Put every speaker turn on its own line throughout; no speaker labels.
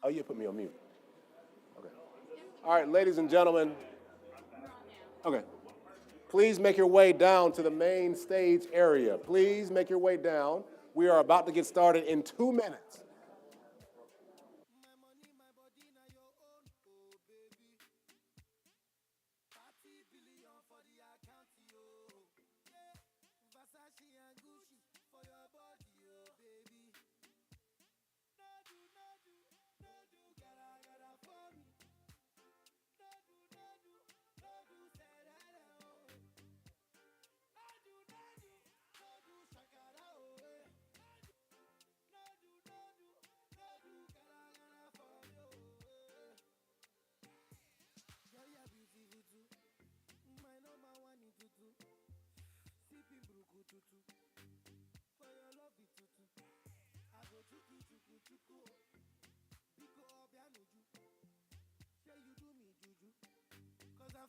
Oh, you put me on mute. Okay. All right, ladies and gentlemen. Okay. Please make your way down to the main stage area. Please make your way down. We are about to get started in 2 minutes.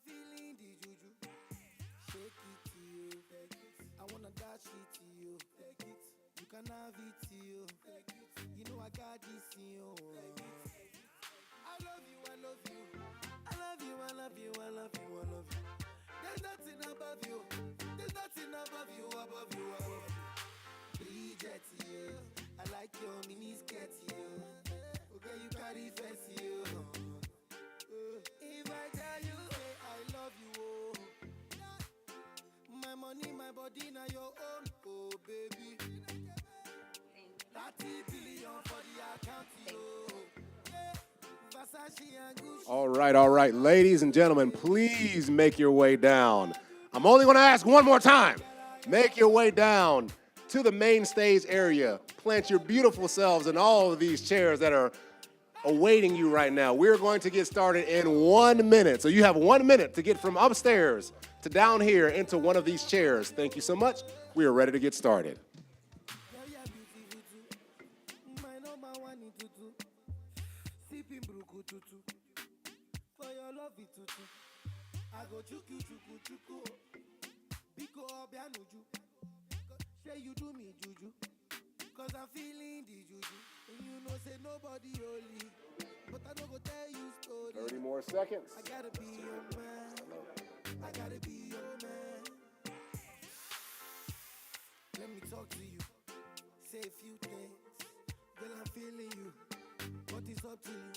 Feeling the juju, shake it to you, take it. I wanna dash it to you, take it. You can have it to you, take it. You know I got this in you, take it. I love you, I love you, I love you, I love you, I love you, I love you. There's nothing above you, there's nothing above you, above you, above you. Bridget to you, I like your mini skirt to you. Okay, you carry face to you. If I tell you, I love you, oh. My money, my body, now your own, oh baby. 30 billion for the account, oh. Yeah. Versace and Gucci.
All right. Ladies and gentlemen, please make your way down. I'm only going to ask one more time. Make your way down to the main stage area. Plant your beautiful selves in all of these chairs that are awaiting you right now. We're going to get started in 1 minute. So you have 1 minute to get from upstairs to down here into one of these chairs. Thank you so much. We are ready to get started.
You do me juju, cause I'm feeling the juju. And you know say nobody holy, but I don't go tell you story.
30 more seconds.
I gotta be your man, I gotta be your man. Let me talk to you, say a few things. Girl, I'm feeling you, but it's up to you.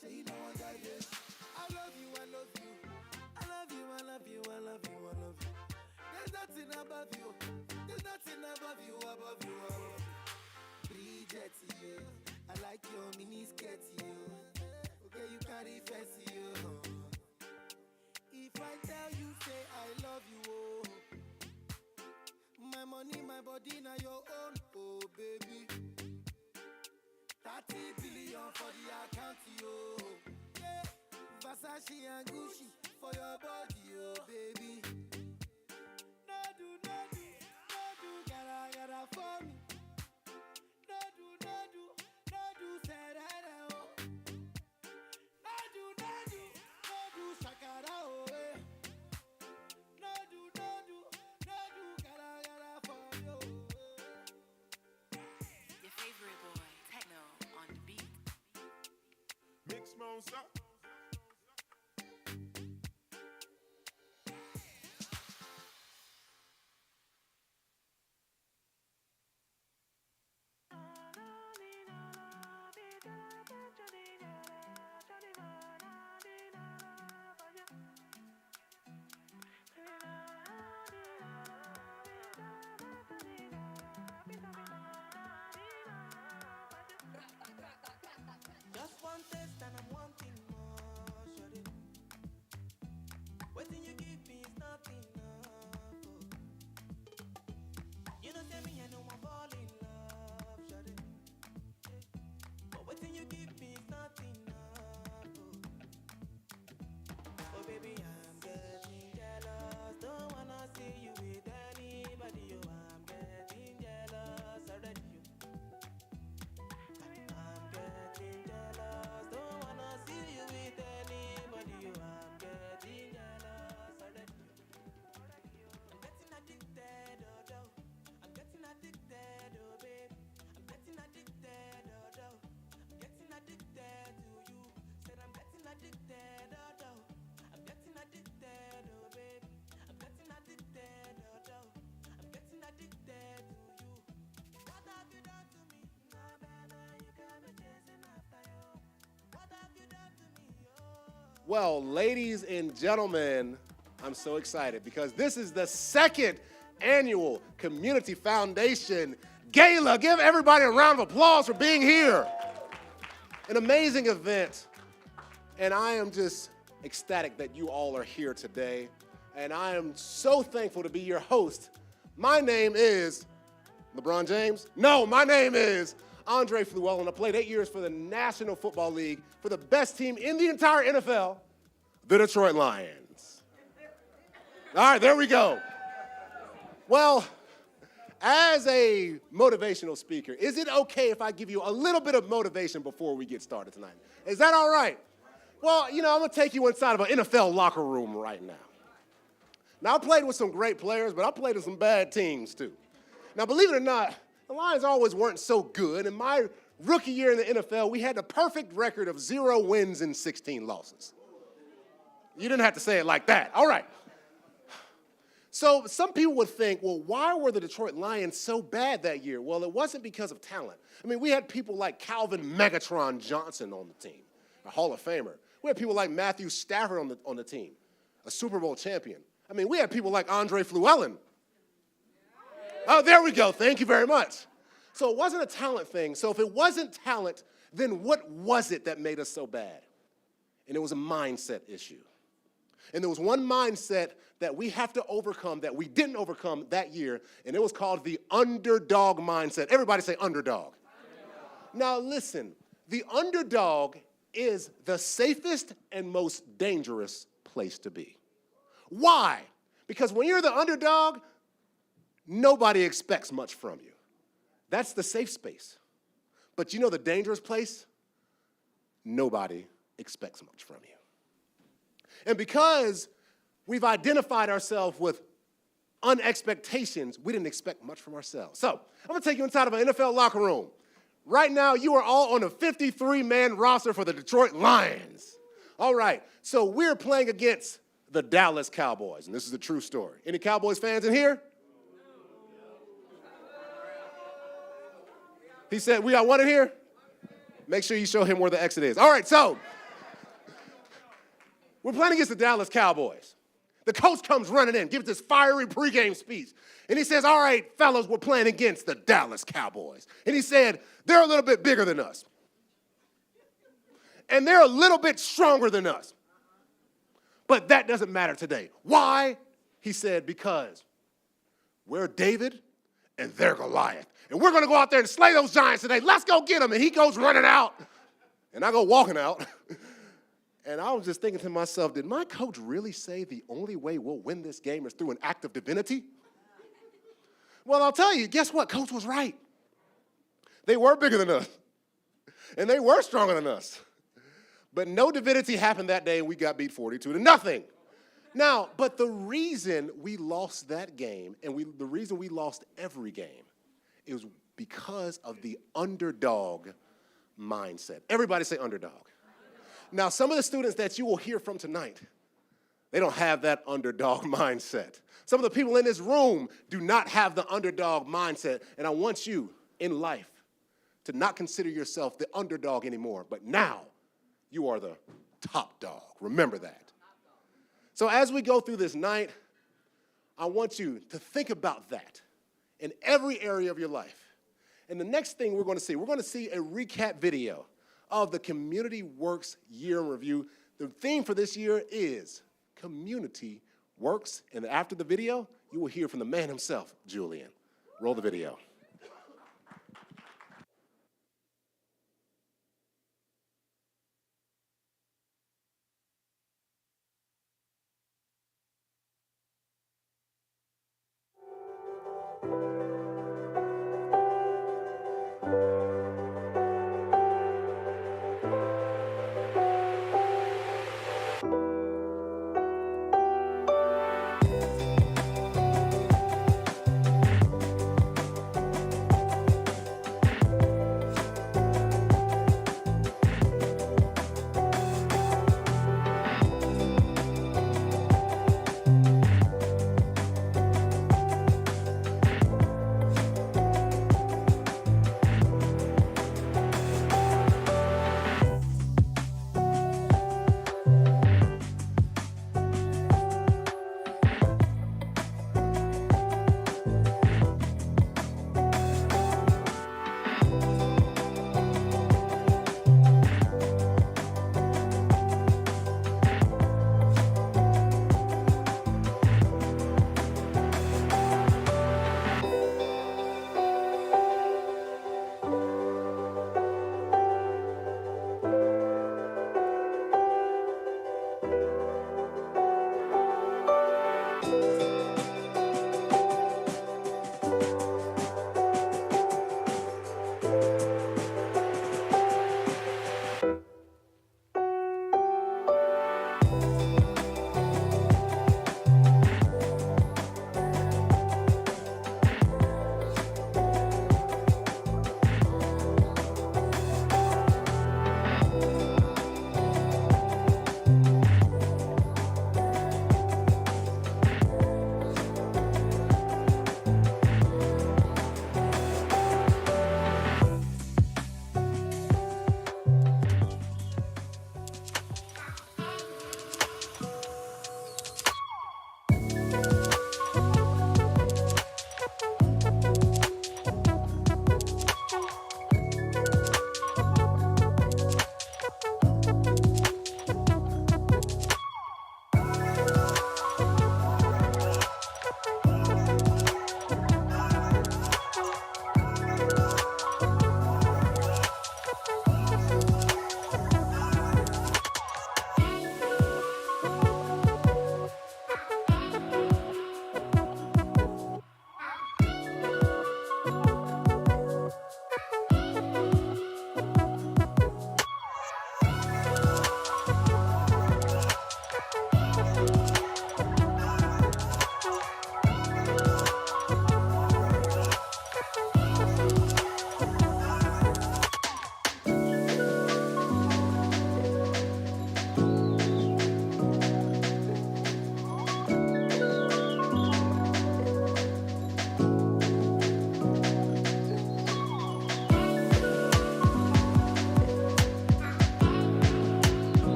Say you know I got this. I love you, I love you, I love you, I love you, I love you, I love you. There's nothing above you, there's nothing above you, above you, above you. Bridget to you, I like your mini skirt to you. Okay, you carry face to you. If I tell you, say I love you, oh. My money, my body, now your own, oh baby. 30 billion for the account, yo. Yeah. Versace and Gucci for your body, oh baby. No do, gotta for me. No do, say that, oh. No do, shakara, oh, eh. No do, gotta for you.
Your favorite boy, Techno, on the beat.
Cxmmunity.
Just one taste and I'm wanting
Well, ladies and gentlemen, I'm so excited because this is the second annual Cxmmunity Foundation Gala. Give everybody a round of applause for being here. An amazing event, and I am just ecstatic that you all are here today, and I am so thankful to be your host. My name is LeBron James? No, my name is Andre Fluellen. I played 8 years for the National Football League for the best team in the entire NFL, the Detroit Lions. All right, there we go. Well, as a motivational speaker, is it okay if I give you a little bit of motivation before we get started tonight? Is that all right? Well, I'm going to take you inside of an NFL locker room right now. Now, I played with some great players, but I played with some bad teams, too. Now, believe it or not, the Lions always weren't so good. In my rookie year in the NFL, we had the perfect record of 0 wins and 16 losses. You didn't have to say it like that. All right. So some people would think, well, why were the Detroit Lions so bad that year? Well, it wasn't because of talent. I mean, we had people like Calvin Megatron Johnson on the team, a Hall of Famer. We had people like Matthew Stafford on the team, a Super Bowl champion. I mean, we had people like Andre Fluellen. Oh, there we go. Thank you very much. So it wasn't a talent thing. So if it wasn't talent, then what was it that made us so bad? And it was a mindset issue. And there was one mindset that we have to overcome that we didn't overcome that year, and it was called the underdog mindset. Everybody say underdog. Now listen, the underdog is the safest and most dangerous place to be. Why? Because when you're the underdog, nobody expects much from you. That's the safe space. But the dangerous place? Nobody expects much from you. And because we've identified ourselves with unexpectations, we didn't expect much from ourselves. So I'm going to take you inside of an NFL locker room. Right now, you are all on a 53-man roster for the Detroit Lions. All right, so we're playing against the Dallas Cowboys, and this is a true story. Any Cowboys fans in here? He said, we got one in here? Make sure you show him where the exit is. All right, so we're playing against the Dallas Cowboys. The coach comes running in, gives this fiery pregame speech, and he says, all right, fellas, we're playing against the Dallas Cowboys. And he said, they're a little bit bigger than us. And they're a little bit stronger than us. But that doesn't matter today. Why? He said, because we're David and they're Goliath. And we're going to go out there and slay those giants today. Let's go get them. And he goes running out. And I go walking out. And I was just thinking to myself, did my coach really say the only way we'll win this game is through an act of divinity? Well, I'll tell you, guess what? Coach was right. They were bigger than us. And they were stronger than us. But no divinity happened that day, and we got beat 42-0. Now, but the reason we lost that game, and the reason we lost every game, is because of the underdog mindset. Everybody say underdog. Now, some of the students that you will hear from tonight, they don't have that underdog mindset. Some of the people in this room do not have the underdog mindset, and I want you in life to not consider yourself the underdog anymore, but now you are the top dog. Remember that. So as we go through this night, I want you to think about that in every area of your life. And the next thing we're going to see a recap video of the Community Works Year in Review. The theme for this year is Community Works. And after the video, you will hear from the man himself, Julian. Roll the video.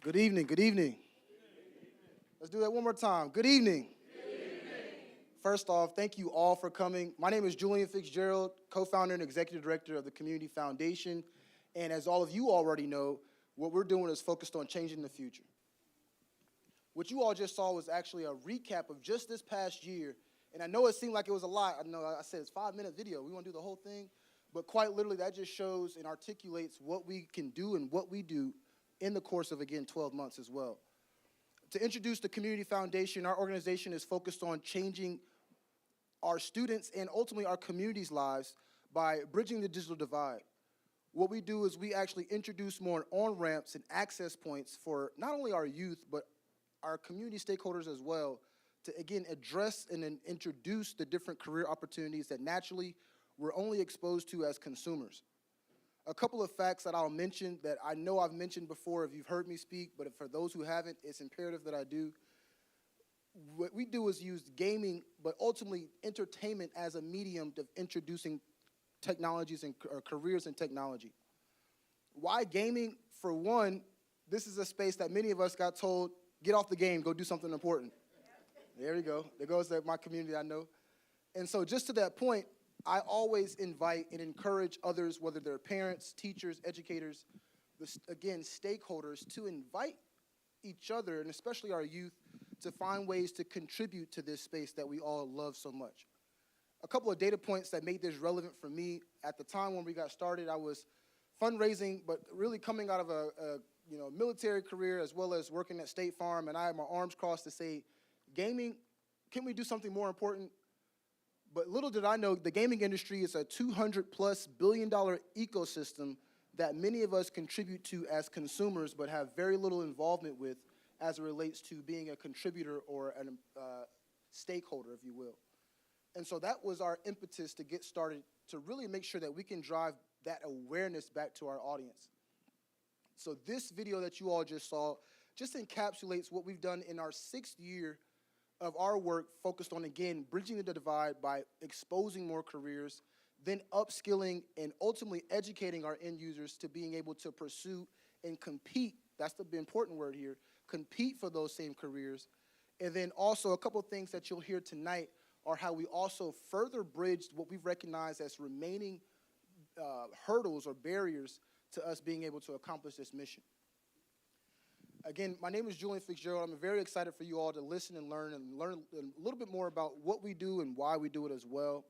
Good evening, good evening. Let's do that one more time. Good evening. First off, thank you all for coming. My name is Julian Fitzgerald, co-founder and executive director of the Cxmmunity Foundation. And as all of you already know, what we're doing is focused on changing the future. What you all just saw was actually a recap of just this past year. And I know it seemed like it was a lot. I know I said it's a 5-minute video. We want to do the whole thing. But quite literally, that just shows and articulates what we can do and what we do in the course of, again, 12 months as well. To introduce the Cxmmunity Foundation, our organization is focused on changing our students and ultimately our community's lives by bridging the digital divide. What we do is we actually introduce more on-ramps and access points for not only our youth, but our community stakeholders as well, to again address and then introduce the different career opportunities that naturally we're only exposed to as consumers. A couple of facts that I'll mention that I know I've mentioned before if you've heard me speak, but for those who haven't, it's imperative that I do. What we do is use gaming, but ultimately entertainment as a medium of introducing technologies and careers in technology. Why gaming? For one, this is a space that many of us got told, get off the game, go do something important. There we go. There goes my community I know. And so just to that point, I always invite and encourage others, whether they're parents, teachers, educators, again, stakeholders, to invite each other, and especially our youth, to find ways to contribute to this space that we all love so much. A couple of data points that made this relevant for me. At the time when we got started, I was fundraising, but really coming out of a military career as well as working at State Farm, and I had my arms crossed to say, gaming, can we do something more important? But little did I know, the gaming industry is a $200+ billion ecosystem that many of us contribute to as consumers, but have very little involvement with as it relates to being a contributor or a stakeholder, if you will. And so that was our impetus to get started, to really make sure that we can drive that awareness back to our audience. So this video that you all just saw just encapsulates what we've done in our 6th year of our work, focused on, again, bridging the divide by exposing more careers, then upskilling and ultimately educating our end users to being able to pursue and compete, that's the important word here, compete for those same careers. And then also a couple of things that you'll hear tonight are how we also further bridged what we've recognized as remaining hurdles or barriers to us being able to accomplish this mission. Again, my name is Julian Fitzgerald. I'm very excited for you all to listen and learn a little bit more about what we do and why we do it as well.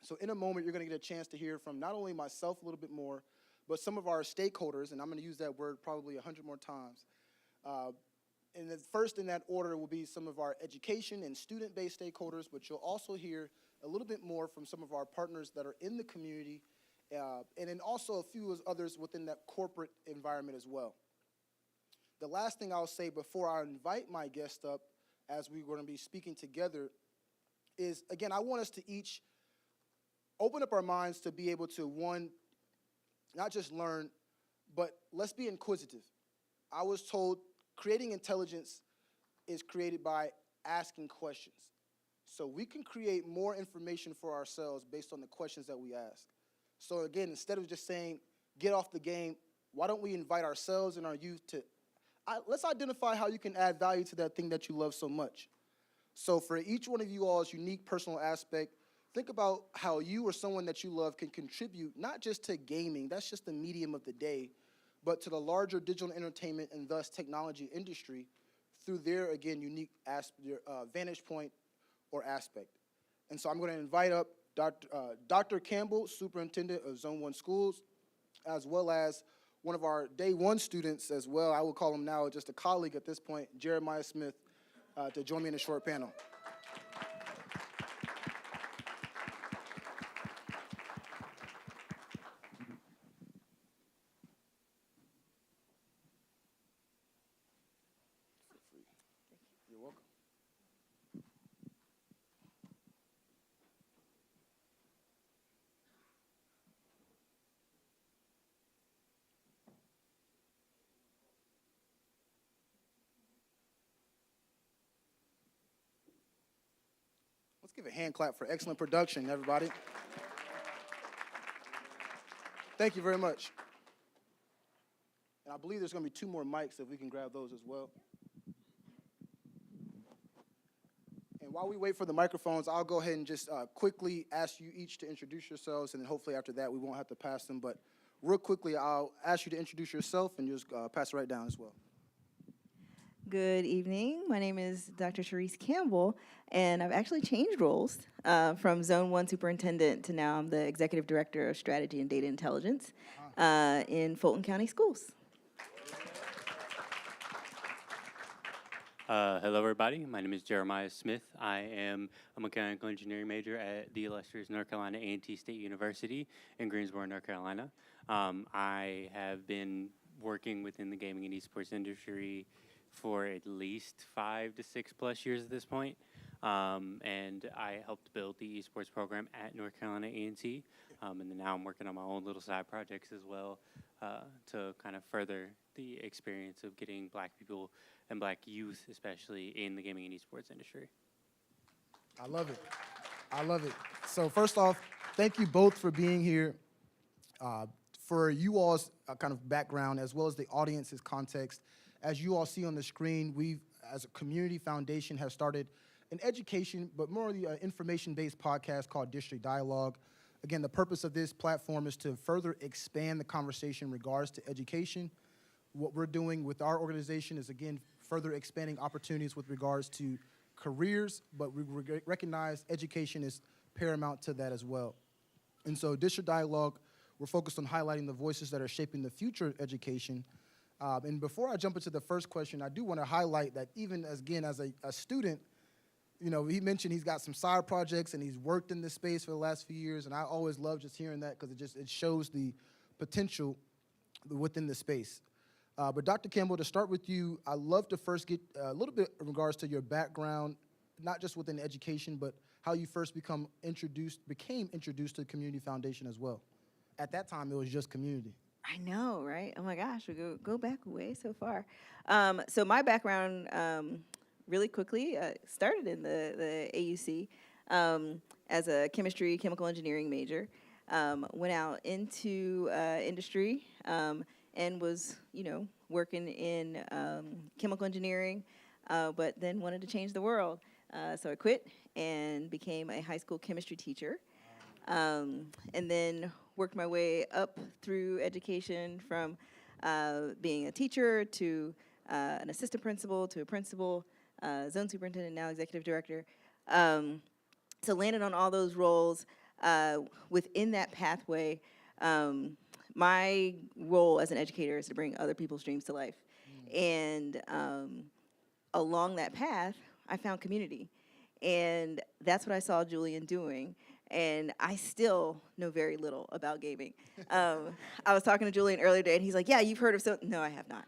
So in a moment, you're going to get a chance to hear from not only myself a little bit more, but some of our stakeholders, and I'm going to use that word probably 100 more times. And then first in that order will be some of our education and student-based stakeholders, but you'll also hear a little bit more from some of our partners that are in the community, and then also a few others within that corporate environment as well. The last thing I'll say before I invite my guest up, as we're going to be speaking together, is, again, I want us to each open up our minds to be able to, one, not just learn, but let's be inquisitive. I was told creating intelligence is created by asking questions. So we can create more information for ourselves based on the questions that we ask. So again, instead of just saying, get off the game, why don't we invite ourselves and our youth to, let's identify how you can add value to that thing that you love so much. So for each one of you all's unique personal aspect, think about how you or someone that you love can contribute not just to gaming, that's just the medium of the day, but to the larger digital entertainment and thus technology industry through their, again, unique vantage point or aspect. And so I'm going to invite up Dr. Campbell, Superintendent of Zone 1 Schools, as well as one of our day one students as well. I will call him now just a colleague at this point, Jeremiah Smith, to join me in a short panel. You're welcome. Let's give a hand clap for excellent production, everybody. Thank you very much. And I believe there's going to be 2 more mics, if we can grab those as well. And while we wait for the microphones, I'll go ahead and just quickly ask you each to introduce yourselves, and then hopefully after that we won't have to pass them. But real quickly, I'll ask you to introduce yourself and just pass it right down as well.
Good evening. My name is Dr. Sharice Campbell, and I've actually changed roles from Zone 1 Superintendent to now I'm the Executive Director of Strategy and Data Intelligence in Fulton County Schools.
Hello, everybody. My name is Jeremiah Smith. I am a mechanical engineering major at the illustrious North Carolina A&T State University in Greensboro, North Carolina. I have been working within the gaming and esports industry for at least 5 to 6+ years at this point. And I helped build the esports program at North Carolina A&T. And then now I'm working on my own little side projects as well to kind of further the experience of getting Black people and Black youth, especially in the gaming and esports industry.
I love it. I love it. So first off, thank you both for being here. For you all's kind of background, as well as the audience's context, as you all see on the screen, we've, as a community foundation, have started an education, but more the information-based podcast called District Dialogue. Again, the purpose of this platform is to further expand the conversation in regards to education. What we're doing with our organization is, again, further expanding opportunities with regards to careers, but we recognize education is paramount to that as well. And so District Dialogue, we're focused on highlighting the voices that are shaping the future of education. And before I jump into the first question, I do want to highlight that even as a student, you know, he mentioned he's got some side projects and he's worked in this space for the last few years, and I always love just hearing that because it shows the potential within the space. But Dr. Campbell, to start with you, I'd love to first get a little bit in regards to your background, not just within education, but how you first became introduced to the Community Foundation as well. At that time, it was just community.
I know, right? Oh my gosh, we go back way so far. So my background, really quickly, started in the AUC as a chemical engineering major. Went out into industry and was, working in chemical engineering, but then wanted to change the world. So I quit and became a high school chemistry teacher. And then worked my way up through education from being a teacher to an assistant principal to a principal, zone superintendent, now executive director. So landed on all those roles. Within that pathway, my role as an educator is to bring other people's dreams to life. And along that path, I found community. And that's what I saw Julian doing. And I still know very little about gaming. I was talking to Julian earlier today, and he's like, "Yeah, you've heard of so." No, I have not.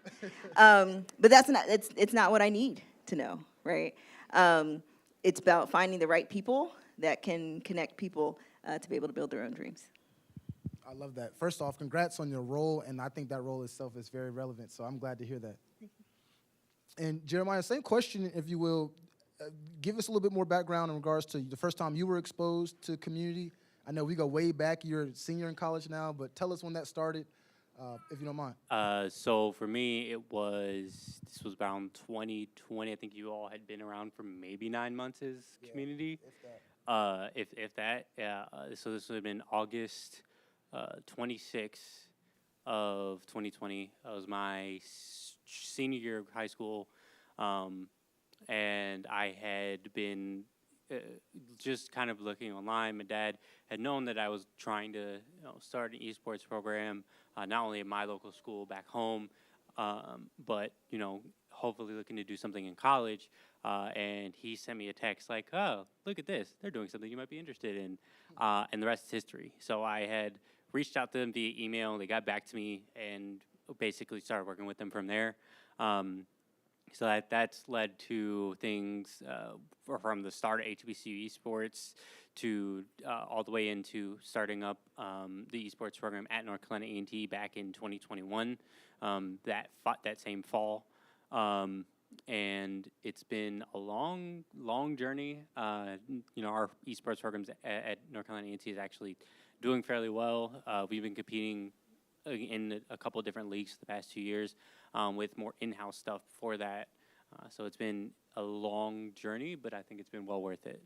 But it's not what I need to know, right? It's about finding the right people that can connect people to be able to build their own dreams.
I love that. First off, congrats on your role, and I think that role itself is very relevant, so I'm glad to hear that. Thank you. And Jeremiah, same question, if you will. Give us a little bit more background in regards to the first time you were exposed to community. I know we go way back. You're a senior in college now, but tell us when that started, if you don't mind.
So for me, this was around 2020. I think you all had been around for maybe 9 months as community. If that. So this would have been August 26th of 2020. It was my senior year of high school. And I had been just kind of looking online. My dad had known that I was trying to start an esports program, not only at my local school back home, but hopefully looking to do something in college. And he sent me a text like, "Oh, look at this! They're doing something you might be interested in," and the rest is history. So I had reached out to them via email, and they got back to me, and basically started working with them from there. So that's led to things from the start of HBCU Esports to all the way into starting up the esports program at North Carolina A&T back in 2021, that same fall. And it's been a long journey. Our esports programs at North Carolina A&T is actually doing fairly well. We've been competing in a couple different leagues the past 2 years with more in-house stuff for that. So it's been a long journey, but I think it's been well worth it.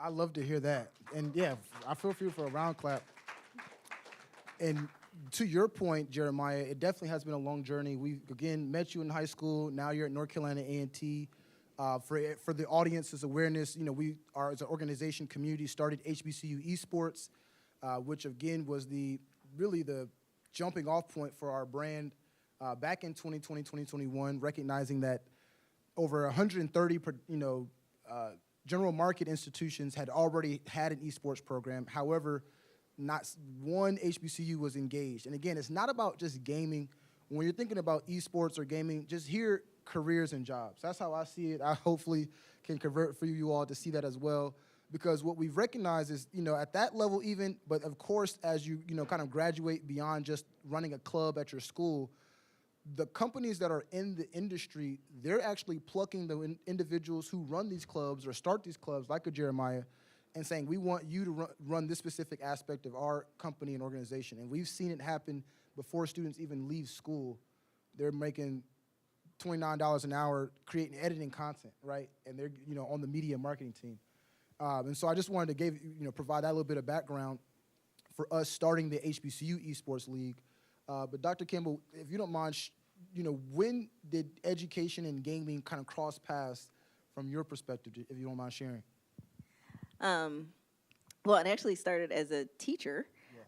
I love to hear that. And yeah, I feel for you for a round clap. And to your point, Jeremiah, it definitely has been a long journey. We, again, met you in high school. Now you're at North Carolina A&T. For the audience's awareness, you know, we are, as an organization, community, started HBCU Esports, which, again, was really the jumping off point for our brand back in 2020, 2021, recognizing that over 130, general market institutions had already had an esports program. However, not one HBCU was engaged. And again, it's not about just gaming. When you're thinking about esports or gaming, just hear careers and jobs. That's how I see it. I hopefully can convert for you all to see that as well. Because what we've recognized is, you know, at that level even, but of course, as you kind of graduate beyond just running a club at your school, the companies that are in the industry, they're actually plucking the individuals who run these clubs or start these clubs, like a Jeremiah, and saying, we want you to run this specific aspect of our company and organization. And we've seen it happen before students even leave school. They're making $29 an hour creating editing content, right? And they're, you know, on the media marketing team. And so I just wanted to provide that little bit of background for us starting the HBCU Esports League. But Dr. Campbell, if you don't mind, when did education and gaming kind of cross paths from your perspective, if you don't mind sharing?
Well, it actually started as a teacher,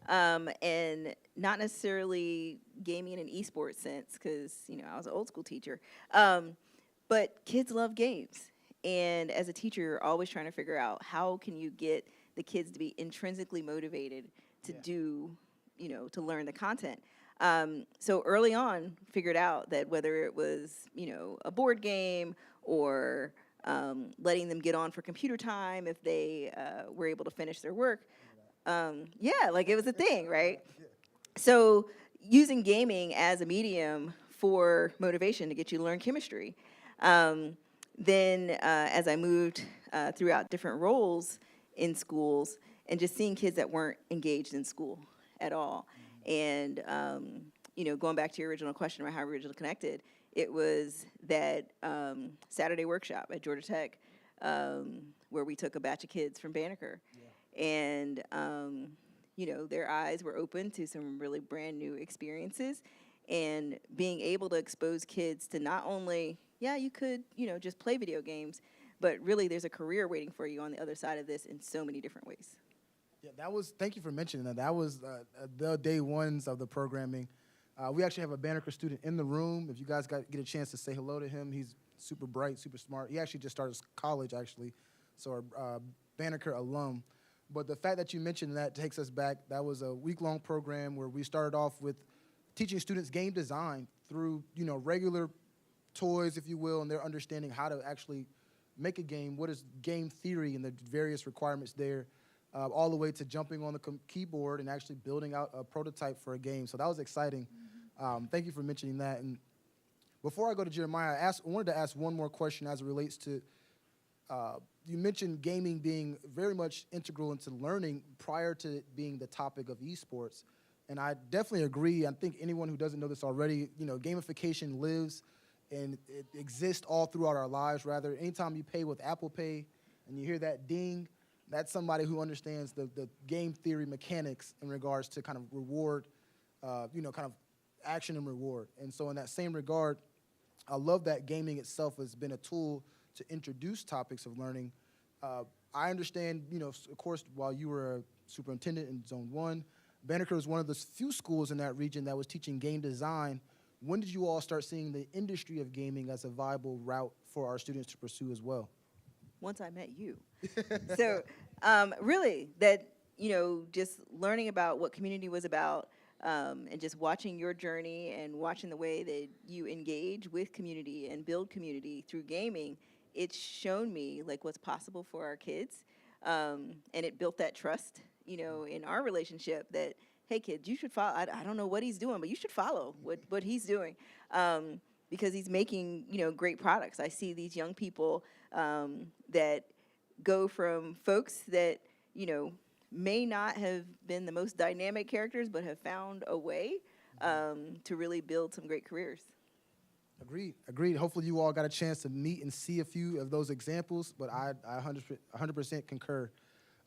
and not necessarily gaming in an esports sense, because, you know, I was an old school teacher. But kids love games. And as a teacher, you're always trying to figure out how can you get the kids to be intrinsically motivated to do, you know, to learn the content. So early on, figured out that whether it was, you know, a board game or letting them get on for computer time if they were able to finish their work, like it was a thing, right? So using gaming as a medium for motivation to get you to learn chemistry. Then as I moved throughout different roles in schools and just seeing kids that weren't engaged in school at all. And, going back to your original question about how we originally connected, it was that Saturday workshop at Georgia Tech where we took a batch of kids from Banneker. And, their eyes were open to some really brand new experiences. And being able to expose kids to not only, you could, just play video games, but really there's a career waiting for you on the other side of this in so many different ways.
Yeah, thank you for mentioning that. That was the day ones of the programming. We actually have a Banneker student in the room. If you guys get a chance to say hello to him, he's super bright, super smart. He actually just started college, actually, so a Banneker alum. But the fact that you mentioned that takes us back. That was a week-long program where we started off with teaching students game design through, regular toys, if you will, and their understanding how to actually make a game, what is game theory and the various requirements there, all the way to jumping on the keyboard and actually building out a prototype for a game. So that was exciting. Thank you for mentioning that. And before I go to Jeremiah, I wanted to ask one more question as it relates to, you mentioned gaming being very much integral into learning prior to it being the topic of esports. And I definitely agree. I think anyone who doesn't know this already, gamification lives and it exists all throughout our lives. Rather, anytime you pay with Apple Pay and you hear that ding, that's somebody who understands the game theory mechanics in regards to kind of reward, kind of action and reward. And so in that same regard, I love that gaming itself has been a tool to introduce topics of learning. I understand, of course, while you were a superintendent in Zone 1, Banneker is one of the few schools in that region that was teaching game design. When did you all start seeing the industry of gaming as a viable route for our students to pursue as well?
Once I met you. So really that, just learning about what community was about and just watching your journey and watching the way that you engage with community and build community through gaming, it's shown me like what's possible for our kids. And it built that trust, in our relationship that, hey kids, you should follow, I don't know what he's doing, but you should follow what he's doing. Because he's making, great products. I see these young people that go from folks that, may not have been the most dynamic characters, but have found a way to really build some great careers.
Agreed. Hopefully you all got a chance to meet and see a few of those examples, but I 100% concur.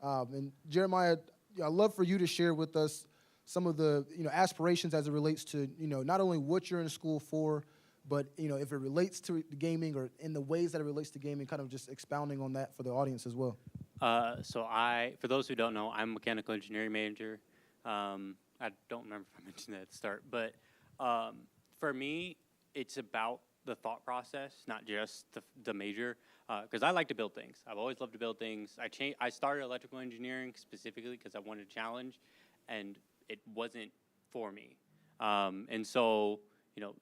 And Jeremiah, I'd love for you to share with us some of the aspirations as it relates to not only what you're in school for, but if it relates to gaming or in the ways that it relates to gaming, kind of just expounding on that for the audience as well.
For those who don't know, I'm a mechanical engineering major. I don't remember if I mentioned that at the start, but for me, it's about the thought process, not just the major, because I like to build things. I've always loved to build things. I started electrical engineering specifically because I wanted a challenge, and it wasn't for me. And so,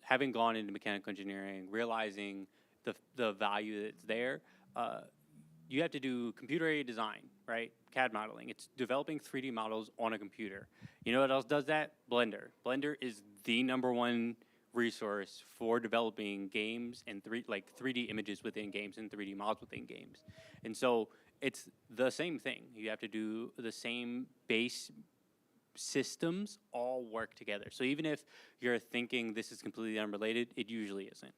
having gone into mechanical engineering, realizing the value that's there, you have to do computer-aided design, right? CAD modeling. It's developing 3D models on a computer. You know what else does that? Blender. Blender is the #1 resource for developing games and 3D images within games and 3D models within games. And so it's the same thing. You have to do the same base systems all work together. So even if you're thinking this is completely unrelated, it usually isn't.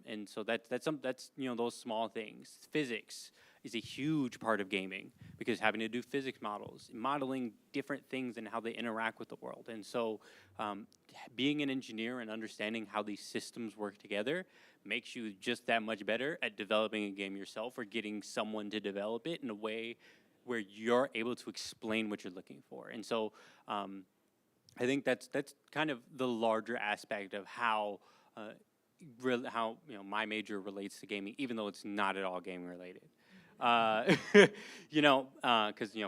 And so that's those small things. Physics is a huge part of gaming because having to do physics models, modeling different things and how they interact with the world. And so being an engineer and understanding how these systems work together makes you just that much better at developing a game yourself or getting someone to develop it in a way where you're able to explain what you're looking for. And so I think that's kind of the larger aspect of how my major relates to gaming, even though it's not at all gaming related. Because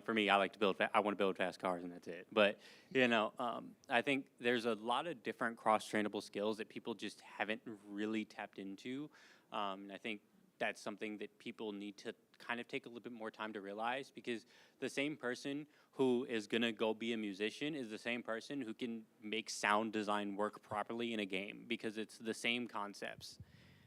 for me, I like to build. I want to build fast cars, and that's it. But I think there's a lot of different cross-trainable skills that people just haven't really tapped into, and I think that's something that people need to kind of take a little bit more time to realize, because the same person who is gonna go be a musician is the same person who can make sound design work properly in a game, because it's the same concepts.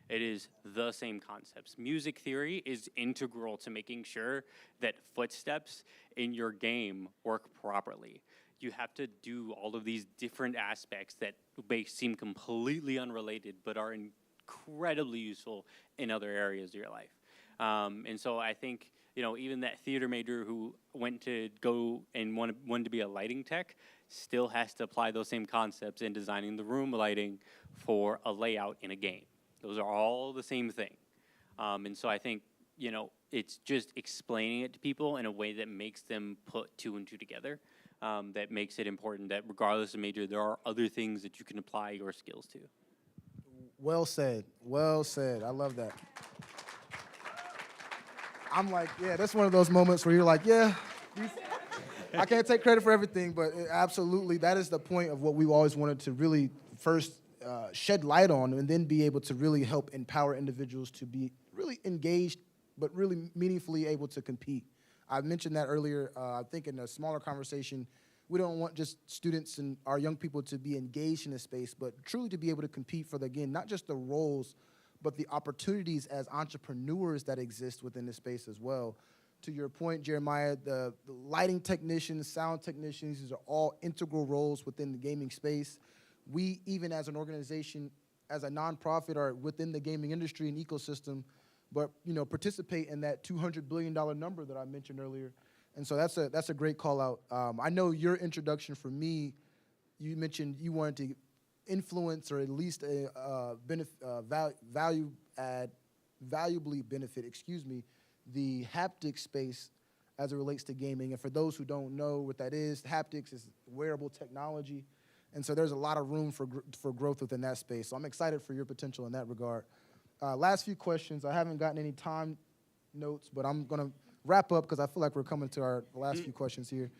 It is the same concepts. Music theory is integral to making sure that footsteps in your game work properly. You have to do all of these different aspects that may seem completely unrelated, but are incredibly useful in other areas of your life. And so I think, even that theater major who went to go and wanted to be a lighting tech still has to apply those same concepts in designing the room lighting for a layout in a game. Those are all the same thing. And so I think, it's just explaining it to people in a way that makes them put two and two together, that makes it important that regardless of major, there are other things that you can apply your skills to.
Well said. I love that. I'm like, yeah, that's one of those moments where you're like, yeah, I can't take credit for everything, but absolutely, that is the point of what we've always wanted to really first shed light on, and then be able to really help empower individuals to be really engaged, but really meaningfully able to compete. I mentioned that earlier. I think in a smaller conversation, we don't want just students and our young people to be engaged in this space, but truly to be able to compete for not just the roles, but the opportunities as entrepreneurs that exist within this space as well. To your point, Jeremiah, the lighting technicians, sound technicians, these are all integral roles within the gaming space. We, even as an organization, as a nonprofit, are within the gaming industry and ecosystem, but participate in that $200 billion number that I mentioned earlier. And so that's a great call out. I know your introduction for me, you mentioned you wanted to influence or at least valuably benefit, the haptic space as it relates to gaming. And for those who don't know what that is, haptics is wearable technology. And so there's a lot of room for growth within that space. So I'm excited for your potential in that regard. Last few questions. I haven't gotten any time notes, but I'm going to wrap up because I feel like we're coming to our last few questions here.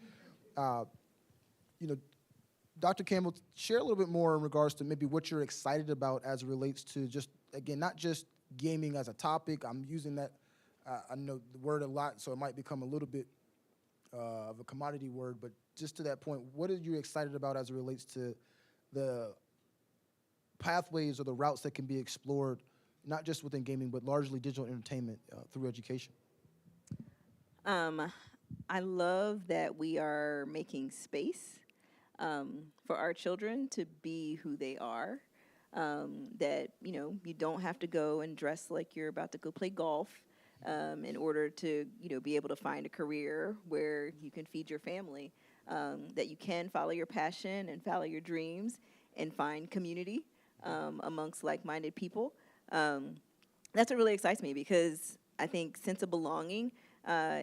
Dr. Campbell, share a little bit more in regards to maybe what you're excited about as it relates to just, again, not just gaming as a topic. I'm using that, I know the word a lot, so it might become a little bit of a commodity word, but just to that point, what are you excited about as it relates to the pathways or the routes that can be explored, not just within gaming, but largely digital entertainment through education?
I love that we are making space for our children to be who they are. That, you don't have to go and dress like you're about to go play golf in order to, be able to find a career where you can feed your family. That you can follow your passion and follow your dreams and find community amongst like-minded people. That's what really excites me, because I think sense of belonging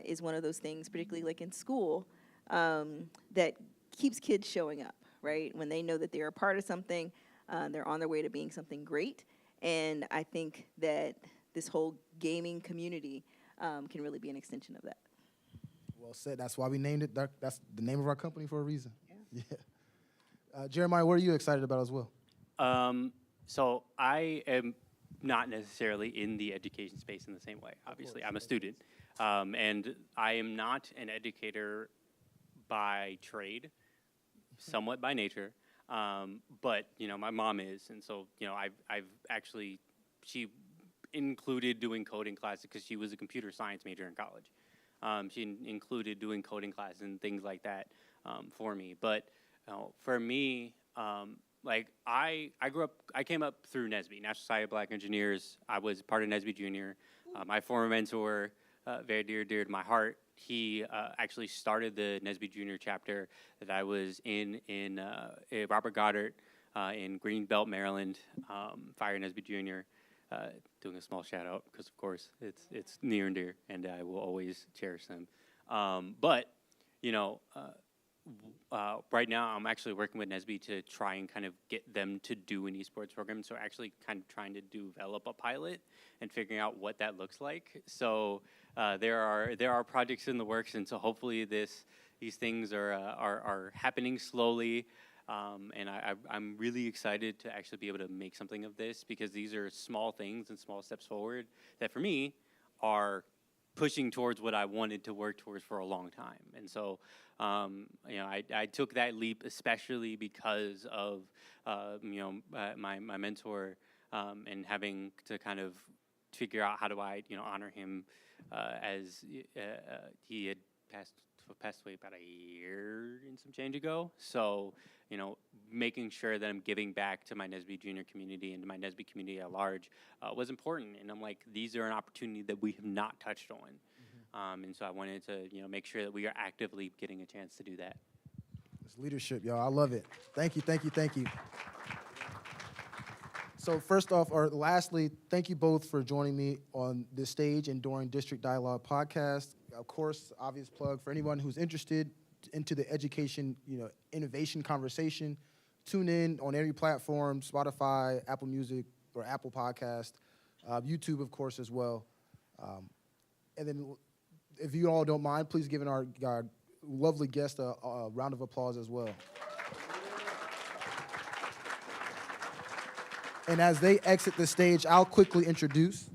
is one of those things, particularly like in school, that keeps kids showing up, right? When they know that they're a part of something, they're on their way to being something great. And I think that this whole gaming community can really be an extension of that.
Well said. That's why we named it. That's the name of our company for a reason. Yeah. Jeremiah, what are you excited about as well?
So I am not necessarily in the education space in the same way. Obviously, I'm a student, and I am not an educator by trade, somewhat by nature. But my mom is, and so I've actually, she included doing coding classes because she was a computer science major in college. She included doing coding classes and things like that for me. But for me, I came up through NSBE, National Society of Black Engineers. I was part of NSBE Junior. My former mentor, very dear to my heart, he actually started the NSBE Junior chapter that I was in Robert Goddard in Greenbelt, Maryland, Fire NSBE Junior. Doing a small shout out because, of course, it's near and dear, and I will always cherish them. But right now I'm actually working with NSBE to try and kind of get them to do an esports program. So actually kind of trying to develop a pilot and figuring out what that looks like. So there are projects in the works, and so hopefully these things are happening slowly. And I'm really excited to actually be able to make something of this, because these are small things and small steps forward that for me are pushing towards what I wanted to work towards for a long time. And so, I took that leap especially because of, my mentor, and having to kind of figure out how do I, honor him as he had passed away about a year and some change ago. So, making sure that I'm giving back to my NSBE Junior community and to my NSBE community at large was important. And I'm like, these are an opportunity that we have not touched on. Mm-hmm. And so I wanted to, make sure that we are actively getting a chance to do that.
It's leadership, y'all. I love it. Thank you, thank you, thank you. So first off, or lastly, thank you both for joining me on this stage and during District Dialogue podcast. Of course, obvious plug for anyone who's interested into the education, innovation conversation. Tune in on every platform: Spotify, Apple Music, or Apple Podcast, YouTube, of course, as well. And then, if you all don't mind, please give our lovely guest a round of applause as well. And as they exit the stage, I'll quickly introduce.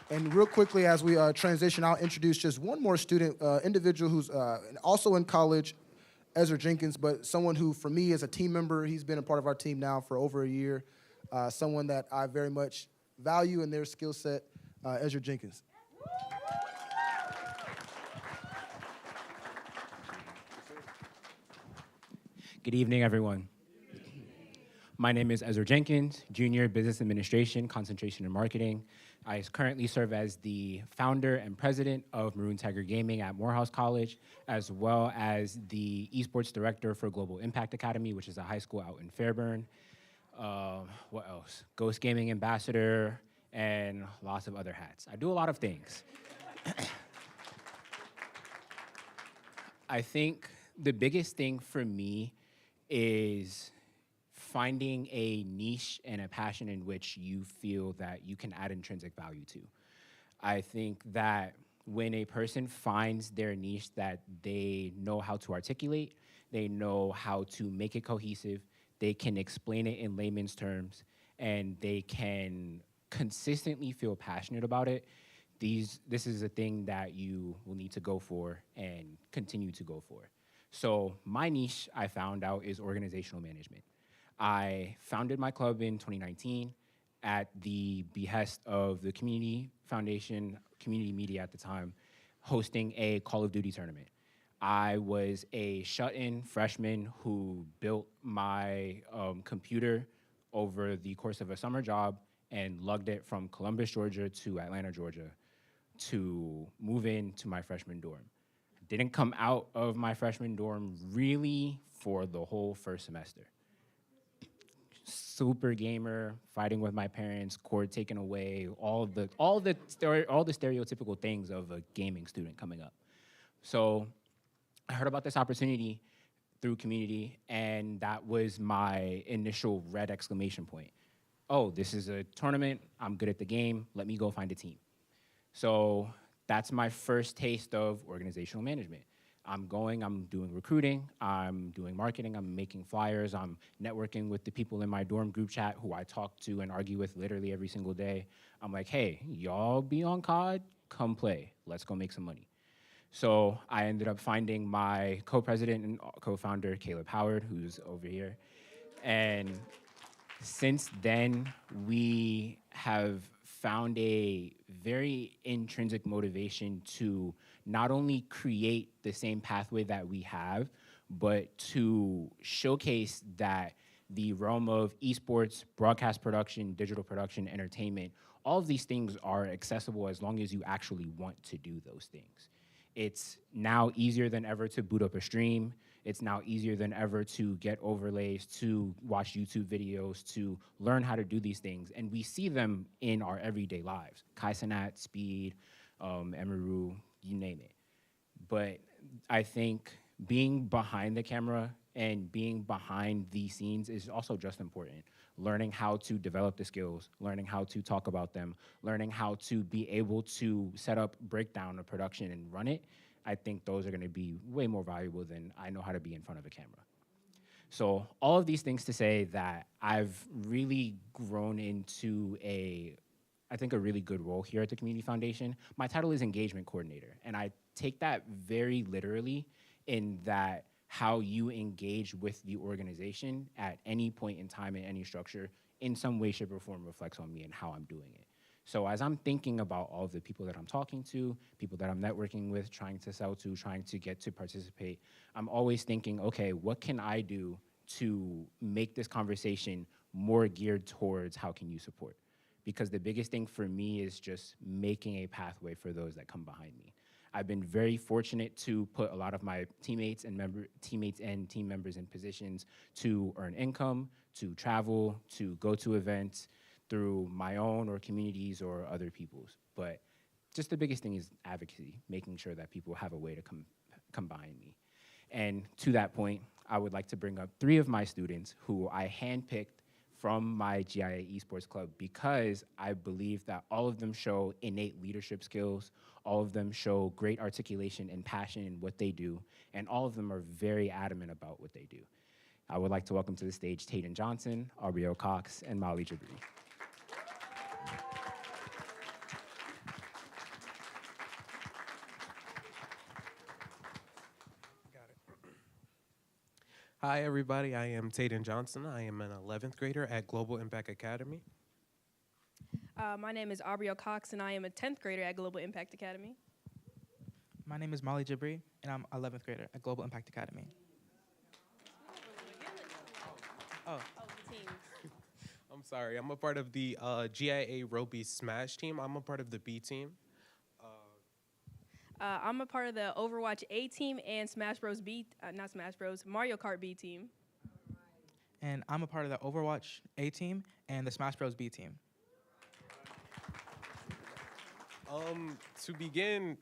And real quickly, as we transition, I'll introduce just one more student, individual who's also in college, Ezra Jenkins, but someone who, for me, is a team member. He's been a part of our team now for over a year. Someone that I very much value in their skill set, Ezra Jenkins.
Good evening, everyone. My name is Ezra Jenkins, Junior Business Administration, Concentration in Marketing. I currently serve as the founder and president of Maroon Tiger Gaming at Morehouse College, as well as the Esports Director for Global Impact Academy, which is a high school out in Fairburn. What else? Ghost Gaming Ambassador, and lots of other hats. I do a lot of things. I think the biggest thing for me is finding a niche and a passion in which you feel that you can add intrinsic value to. I think that when a person finds their niche that they know how to articulate, they know how to make it cohesive, they can explain it in layman's terms, and they can consistently feel passionate about it, this is a thing that you will need to go for and continue to go for. So my niche, I found out, is organizational management. I founded my club in 2019, at the behest of the Community Foundation, community media at the time, hosting a Call of Duty tournament. I was a shut-in freshman who built my computer over the course of a summer job and lugged it from Columbus, Georgia to Atlanta, Georgia to move into my freshman dorm. Didn't come out of my freshman dorm really for the whole first semester. Super gamer, fighting with my parents, cord taken away, all the stereotypical things of a gaming student coming up. So I heard about this opportunity through community, and that was my initial red exclamation point. Oh, this is a tournament, I'm good at the game, let me go find a team. So that's my first taste of organizational management. I'm doing recruiting, I'm doing marketing, I'm making flyers, I'm networking with the people in my dorm group chat who I talk to and argue with literally every single day. I'm like, hey, y'all be on COD? Come play, let's go make some money. So I ended up finding my co-president and co-founder, Caleb Howard, who's over here. And since then, we have found a very intrinsic motivation to not only create the same pathway that we have, but to showcase that the realm of esports, broadcast production, digital production, entertainment, all of these things are accessible as long as you actually want to do those things. It's now easier than ever to boot up a stream. It's now easier than ever to get overlays, to watch YouTube videos, to learn how to do these things. And we see them in our everyday lives. Kaizenat, Speed, Emeru, you name it. But I think being behind the camera and being behind the scenes is also just important. Learning how to develop the skills, learning how to talk about them, learning how to be able to set up, break down a production and run it, I think those are gonna be way more valuable than I know how to be in front of a camera. So all of these things to say that I've really grown into I think a really good role here at the Community Foundation. My title is Engagement Coordinator, and I take that very literally in that how you engage with the organization at any point in time in any structure in some way, shape, or form reflects on me and how I'm doing it. So as I'm thinking about all of the people that I'm talking to, people that I'm networking with, trying to sell to, trying to get to participate, I'm always thinking, okay, what can I do to make this conversation more geared towards how can you support? Because the biggest thing for me is just making a pathway for those that come behind me. I've been very fortunate to put a lot of my teammates and team members in positions to earn income, to travel, to go to events through my own or communities or other people's. But just the biggest thing is advocacy, making sure that people have a way to come behind me. And to that point, I would like to bring up 3 of my students who I handpicked from my GIA Esports Club because I believe that all of them show innate leadership skills, all of them show great articulation and passion in what they do, and all of them are very adamant about what they do. I would like to welcome to the stage Tayden Johnson, Aubriel Cox, and Molly Jabri.
Hi, everybody. I am Tayden Johnson. I am an 11th grader at Global Impact Academy.
My name is Aubriel Cox, and I am a 10th grader at Global Impact Academy.
My name is Molly Jabri, and I'm 11th grader at Global Impact Academy.
Oh, the teams.
I'm sorry. I'm a part of the GIA Roby Smash team. I'm a part of the B team.
I'm a part of the Overwatch A team and Smash Bros. Not Smash Bros. Mario Kart B team.
And I'm a part of the Overwatch A team and the Smash Bros. B team.
To begin,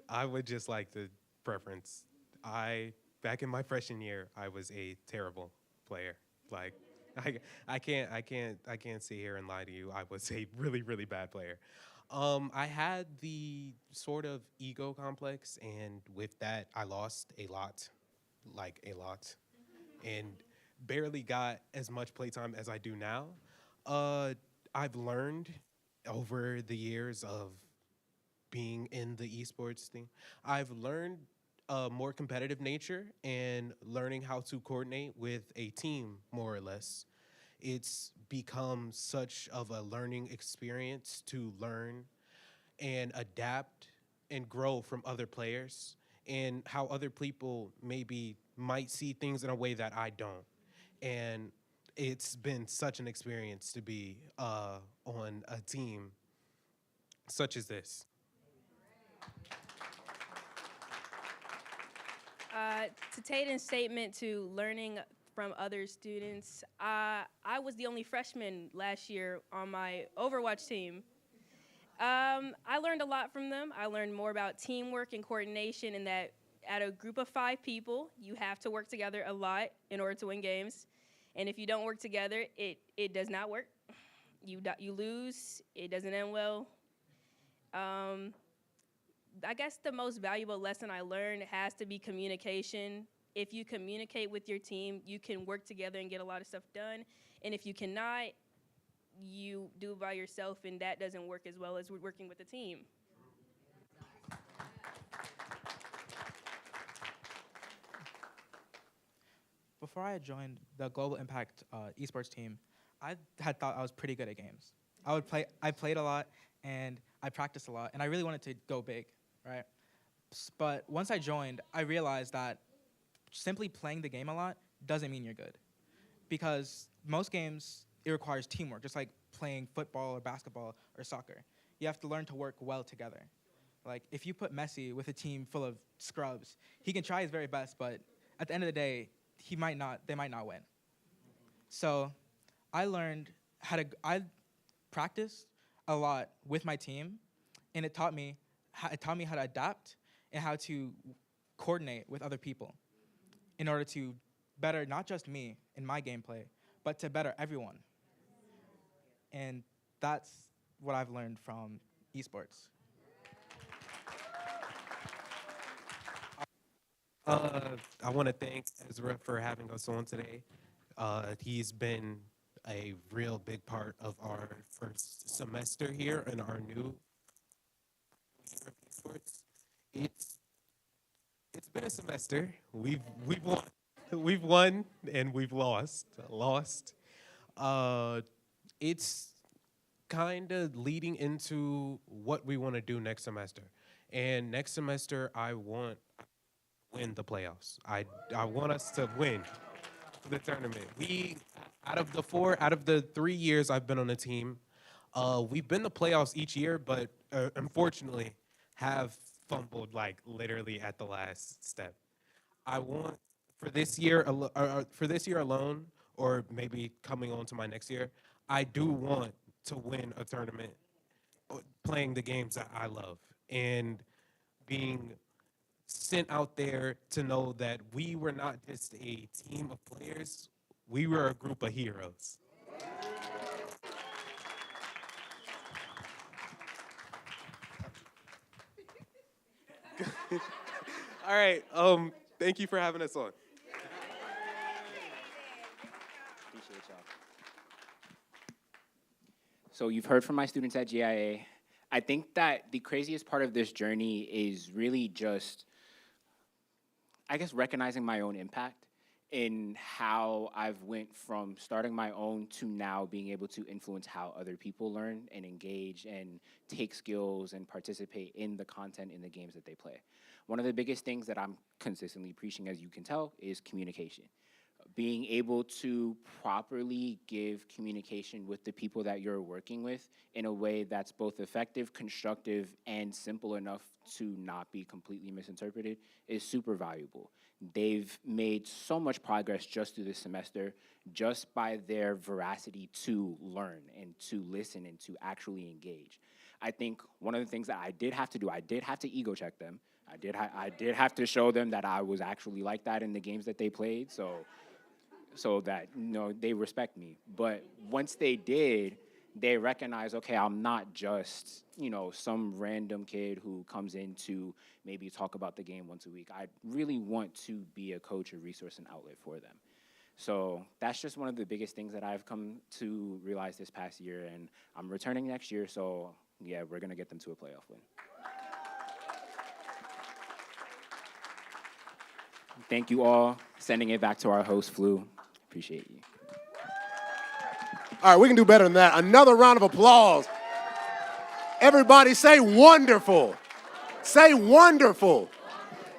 I would just like to preference. Back in my freshman year, I was a terrible player. Like, I can't sit here and lie to you. I was a really, really bad player. I had the sort of ego complex, and with that, I lost a lot, and barely got as much playtime as I do now. I've learned over the years of being in the esports thing, I've learned a more competitive nature and learning how to coordinate with a team, more or less. it's become such of a learning experience to learn and adapt and grow from other players and how other people maybe might see things in a way that I don't. And it's been such an experience to be on a team such as this.
To Tatum's statement to learning from other students, I was the only freshman last year on my Overwatch team. I learned a lot from them. I learned more about teamwork and coordination, and that at a group of 5 people, you have to work together a lot in order to win games. And if you don't work together, it does not work. You lose. It doesn't end well. I guess the most valuable lesson I learned has to be communication. If you communicate with your team, you can work together and get a lot of stuff done. And if you cannot, you do it by yourself, and that doesn't work as well as working with a team.
Before I joined the Global Impact esports team, I had thought I was pretty good at games. I played a lot, and I practiced a lot, and I really wanted to go big, right? But once I joined, I realized that simply playing the game a lot doesn't mean you're good. Because most games, it requires teamwork, just like playing football or basketball or soccer. You have to learn to work well together. Like, if you put Messi with a team full of scrubs, he can try his very best, but at the end of the day, they might not win. So I learned I practiced a lot with my team, and it taught me how to adapt and how to coordinate with other people in order to better not just me in my gameplay, but to better everyone. And that's what I've learned from esports.
I want to thank Ezra for having us on today. He's been a real big part of our first semester here in our new year of esports. It's been a semester. We've won. We've won and we've lost. It's kind of leading into what we want to do next semester. And next semester, I want to win the playoffs. I want us to win the tournament. Out of the 3 years I've been on the team, we've been to playoffs each year, but unfortunately have fumbled like literally at the last step. I want for this year alone, or maybe coming on to my next year, I do want to win a tournament, playing the games that I love and being sent out there to know that we were not just a team of players, we were a group of heroes. All right. Thank you for having us on.
Appreciate y'all. So you've heard from my students at GIA. I think that the craziest part of this journey is really just, I guess, recognizing my own impact in how I've went from starting my own to now being able to influence how other people learn and engage and take skills and participate in the content in the games that they play. One of the biggest things that I'm consistently preaching, as you can tell, is communication. Being able to properly give communication with the people that you're working with in a way that's both effective, constructive, and simple enough to not be completely misinterpreted is super valuable. They've made so much progress just through this semester, just by their veracity to learn and to listen and to actually engage. I think one of the things that I did have to do, I did have to ego check them. I did have to show them that I was actually like that in the games that they played, so that, you know, they respect me. But once they did, they recognize, okay, I'm not just, you know, some random kid who comes in to maybe talk about the game once a week. I really want to be a coach, a resource, and outlet for them. So that's just one of the biggest things that I've come to realize this past year, and I'm returning next year, so yeah, we're gonna get them to a playoff win. Thank you all. Sending it back to our host, Flu. Appreciate you.
All right, we can do better than that. Another round of applause. Everybody say wonderful. Say wonderful.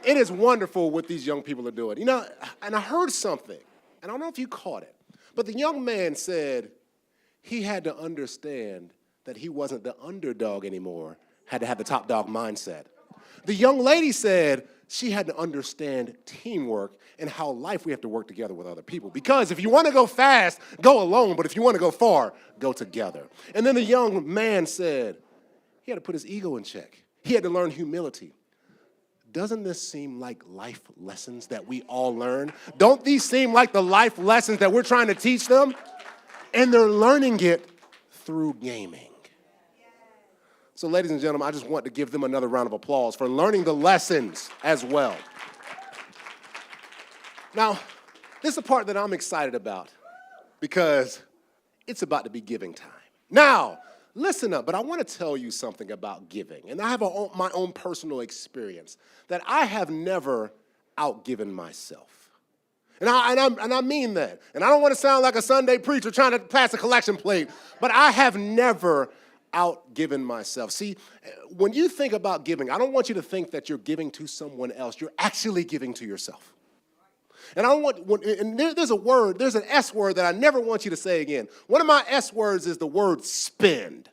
It is wonderful what these young people are doing. You know, and I heard something, and I don't know if you caught it, but the young man said he had to understand that he wasn't the underdog anymore, had to have the top dog mindset. The young lady said she had to understand teamwork and how life we have to work together with other people. Because if you want to go fast, go alone, but if you want to go far, go together. And then the young man said he had to put his ego in check. He had to learn humility. Doesn't this seem like life lessons that we all learn? Don't these seem like the life lessons that we're trying to teach them? And they're learning it through gaming. So ladies and gentlemen, I just want to give them another round of applause for learning the lessons as well. Now, this is the part that I'm excited about because it's about to be giving time. Now, listen up, but I want to tell you something about giving. And I have my own personal experience that I have never outgiven myself. And I mean that. And I don't want to sound like a Sunday preacher trying to pass a collection plate, but I have never outgiven myself. See, when you think about giving, I don't want you to think that you're giving to someone else. You're actually giving to yourself. And I don't want, and there's a word, there's an S word that I never want you to say again. One of my S words is the word spend.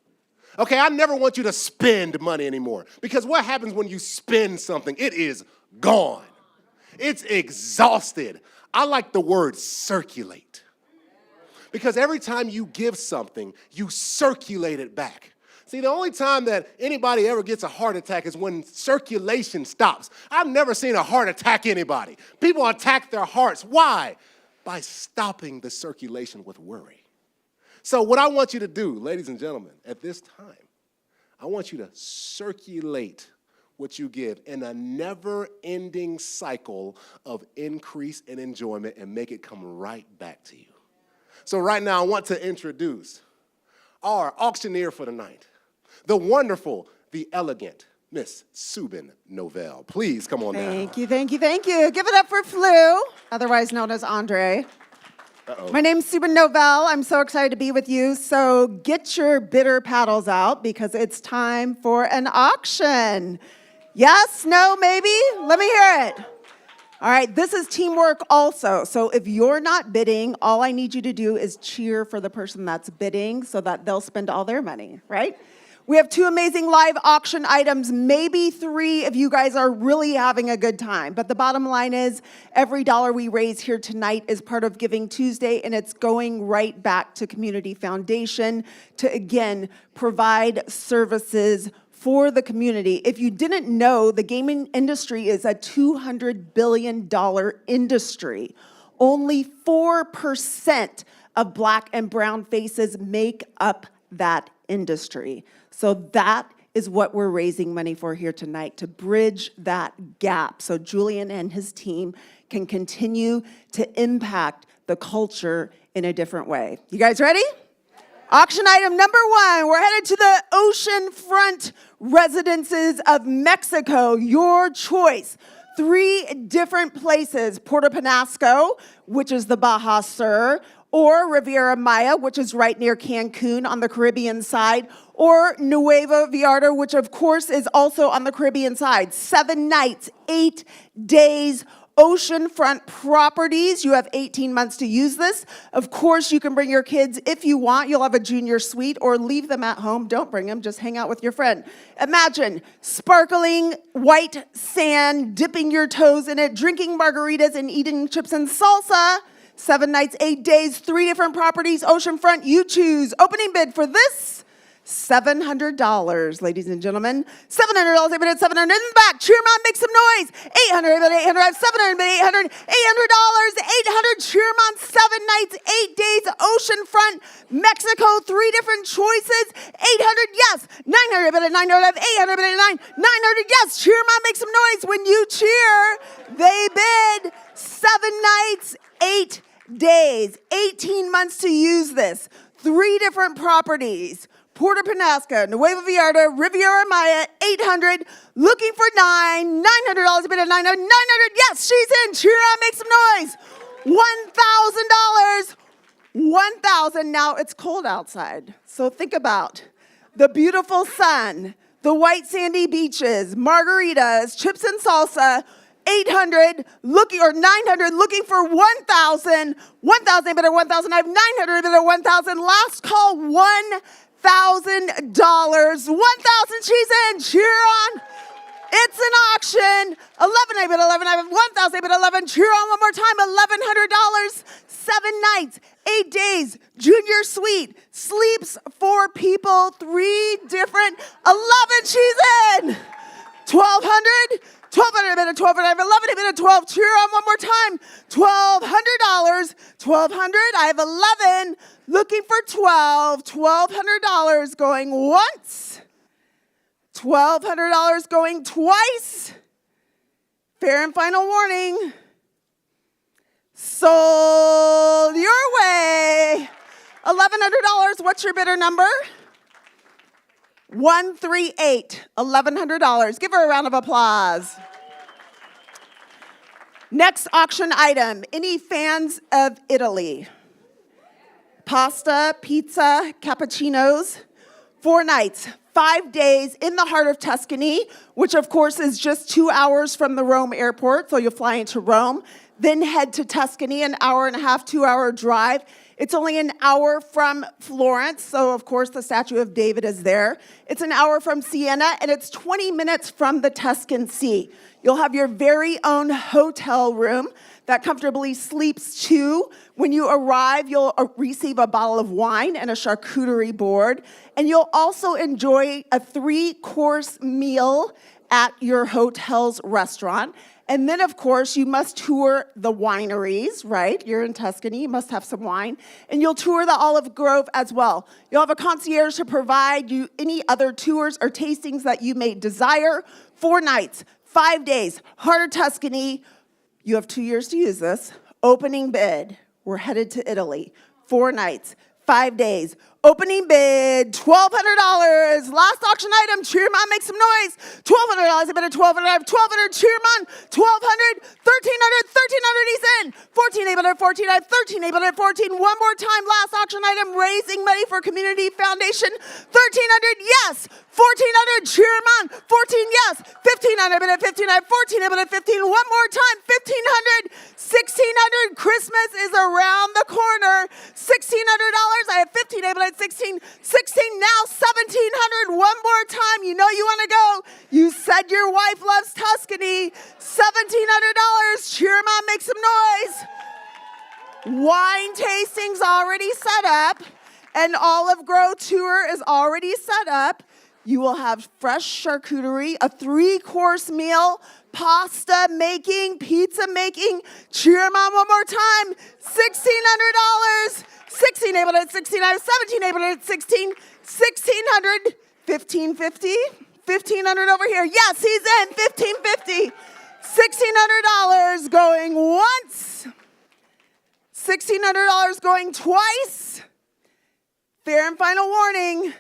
Okay, I never want you to spend money anymore. Because what happens when you spend something? It is gone. It's exhausted. I like the word circulate. Because every time you give something, you circulate it back. See, the only time that anybody ever gets a heart attack is when circulation stops. I've never seen a heart attack anybody. People attack their hearts. Why? By stopping the circulation with worry. So what I want you to do, ladies and gentlemen, at this time, I want you to circulate what you give in a never-ending cycle of increase and enjoyment and make it come right back to you. So right now, I want to introduce our auctioneer for the night, the wonderful, the elegant, Miss Subin Novell. Please come on down.
Thank you, thank you, thank you. Give it up for Flu, otherwise known as Andre.
Uh-oh.
My name's Subin Novell. I'm so excited to be with you. So get your bitter paddles out because it's time for an auction. Yes, no, maybe? Let me hear it. All right, this is teamwork also. So if you're not bidding, all I need you to do is cheer for the person that's bidding so that they'll spend all their money, right? We have 2 amazing live auction items, maybe 3 if you guys are really having a good time. But the bottom line is every dollar we raise here tonight is part of Giving Tuesday, and it's going right back to Cxmmunity Foundation to, again, provide services for the community. If you didn't know, the gaming industry is a $200 billion industry. Only 4% of Black and brown faces make up that industry. So that is what we're raising money for here tonight, to bridge that gap so Julian and his team can continue to impact the culture in a different way. You guys ready? Auction item number 1, we're headed to the oceanfront residences of Mexico. Your choice. 3 different places, Puerto Penasco, which is the Baja Sur, or Riviera Maya, which is right near Cancun on the Caribbean side, or Nueva Vallarta, which of course is also on the Caribbean side. 7 nights, 8 days, oceanfront properties. You have 18 months to use this. Of course, you can bring your kids if you want. You'll have a junior suite or leave them at home. Don't bring them, just hang out with your friend. Imagine sparkling white sand, dipping your toes in it, drinking margaritas and eating chips and salsa. 7 nights, 8 days, 3 different properties, oceanfront, you choose. Opening bid for this, $700, ladies and gentlemen. $700, everybody at $700 in the back. Cheer 'em on, make some noise. $800, everybody at $800, $700, $800, $800, $800. Cheer 'em on, 7 nights, 8 days, oceanfront, Mexico, 3 different choices. 800, yes. 900, everybody at $900, 800, everybody at $900, yes. Cheer 'em on, make some noise. When you cheer, they bid. 7 nights, 8 days, 18 months to use this. 3 different properties. Puerto Penasco, Nueva Vallarta, Riviera Maya, 800, looking for $900, a bid of 900, 900, yes, she's in, cheer on, make some noise. $1,000, 1,000. Now it's cold outside, so think about the beautiful sun, the white sandy beaches, margaritas, chips and salsa. 800 looking, or 900 looking for 1,000. 1,000, bid at 1,000. I have 900, bid at 1,000. Last call, $1,000. 1,000, she's in. Cheer on. It's an auction. 11, I bid 11. I have 1,000, I bid 11. Cheer on one more time. $1,100. 7 nights, 8 days, junior suite, sleeps for people, 3 different. 11, she's in. 1,200. 1,200, I bid at 1,200. I have 11, I bid at 12. Cheer on one more time. $1,200. 1,200. I have 11. Looking for 12. $1,200 going once. $1,200 going twice. Fair and final warning. Sold your way. $1,100. What's your bidder number? 138. $1,100. Give her a round of applause. Next auction item. Any fans of Italy? Pasta, pizza, cappuccinos. 4 nights, 5 days in the heart of Tuscany, which of course is just 2 hours from the Rome airport. So you'll fly into Rome, then head to Tuscany, an hour and a half, 2-hour drive. It's only an hour from Florence, so of course the statue of David is there. It's an hour from Siena, and it's 20 minutes from the Tuscan Sea. You'll have your very own hotel room that comfortably sleeps 2. When you arrive, you'll receive a bottle of wine and a charcuterie board, and you'll also enjoy a 3-course meal at your hotel's restaurant. And then, of course, you must tour the wineries, right? You're in Tuscany, you must have some wine. And you'll tour the olive grove as well. You'll have a concierge to provide you any other tours or tastings that you may desire. 4 nights, 5 days, heart of Tuscany. You have 2 years to use this. Opening bid, we're headed to Italy. 4 nights, 5 days. Opening bid, $1,200. Last auction item, cheer mom, make some noise. $1,200, I bid at 1,200. I have 1,200, cheer mom, 1,200, 1,300, 1,300, he's in. 14, I bid at 14, I have 13, I bid at 14. One more time, last auction item, raising money for Cxmmunity Foundation. 1,300, yes. 1,400, cheer mom, 14, yes. 1,500, I bid at 15, I have 14, I bid at 15. One more time, 1,500, 1,600, Christmas is around the corner. $1,600, I have 15, I bid at 16, 16, now 1,700, one more time. You know you want to go. You said your wife loves Tuscany. $1,700, cheer mom, make some noise. Wine tasting's already set up. An olive grove tour is already set up. You will have fresh charcuterie, a 3-course meal, pasta making, pizza making. Cheer mom one more time. $1,600. 16 able at 16. I have 17 able at 16. 1,600. 1,550. 1,500 over here. Yes, he's in. 1,550. $1,600 going once. $1,600 going twice. Fair and final warning.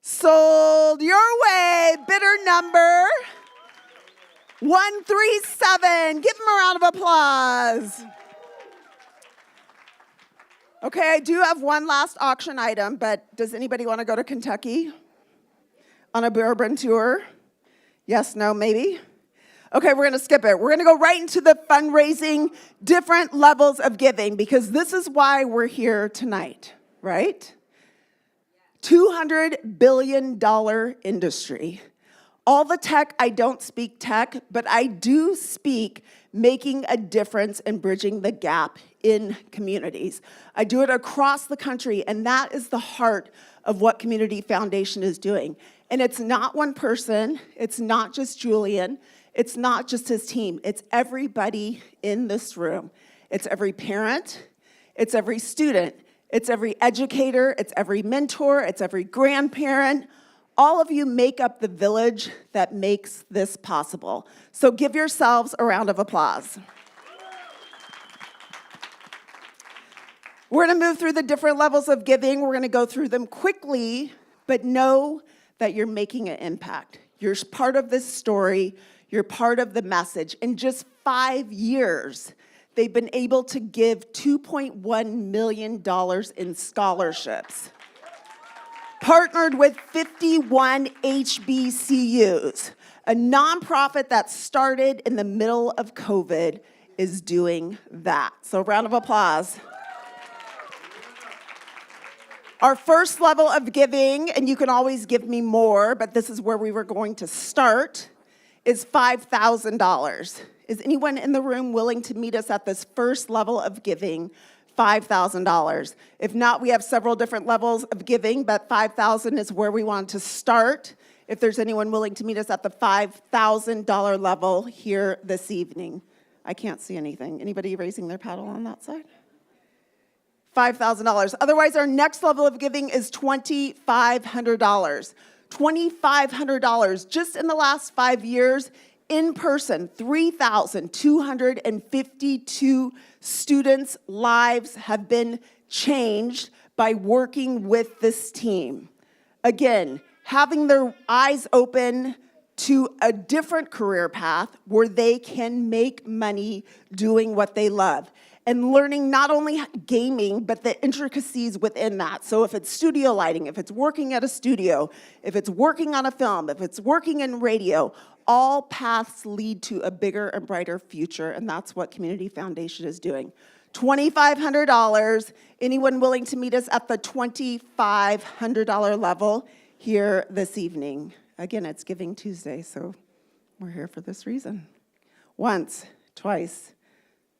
Sold your way. Bidder number 137. Give him a round of applause. Okay, I do have one last auction item, but does anybody want to go to Kentucky on a bourbon tour? Yes, no, maybe? Okay, we're going to skip it. We're going to go right into the fundraising, different levels of giving, because this is why we're here tonight, right? $200 billion industry. All the tech, I don't speak tech, but I do speak making a difference and bridging the gap in communities. I do it across the country, and that is the heart of what Cxmmunity Foundation is doing. And it's not one person, it's not just Julian, it's not just his team, it's everybody in this room. It's every parent, it's every student, it's every educator, it's every mentor, it's every grandparent. All of you make up the village that makes this possible. So give yourselves a round of applause. We're going to move through the different levels of giving. We're going to go through them quickly, but know that you're making an impact. You're part of this story. You're part of the message. In just 5 years, they've been able to give $2.1 million in scholarships. Partnered with 51 HBCUs, a nonprofit that started in the middle of COVID is doing that. So round of applause. Our first level of giving, and you can always give me more, but this is where we were going to start, is $5,000. Is anyone in the room willing to meet us at this first level of giving, $5,000? If not, we have several different levels of giving, but $5,000 is where we want to start. If there's anyone willing to meet us at the $5,000 level here this evening. I can't see anything. Anybody raising their paddle on that side? $5,000. Otherwise, our next level of giving is $2,500. $2,500 just in the last 5 years, in person, 3,252 students' lives have been changed by working with this team. Again, having their eyes open to a different career path where they can make money doing what they love. And learning not only gaming, but the intricacies within that. So if it's studio lighting, if it's working at a studio, if it's working on a film, if it's working in radio, all paths lead to a bigger and brighter future, and that's what Cxmmunity Foundation is doing. $2,500, anyone willing to meet us at the $2,500 level here this evening? Again, it's Giving Tuesday, so we're here for this reason. Once, twice,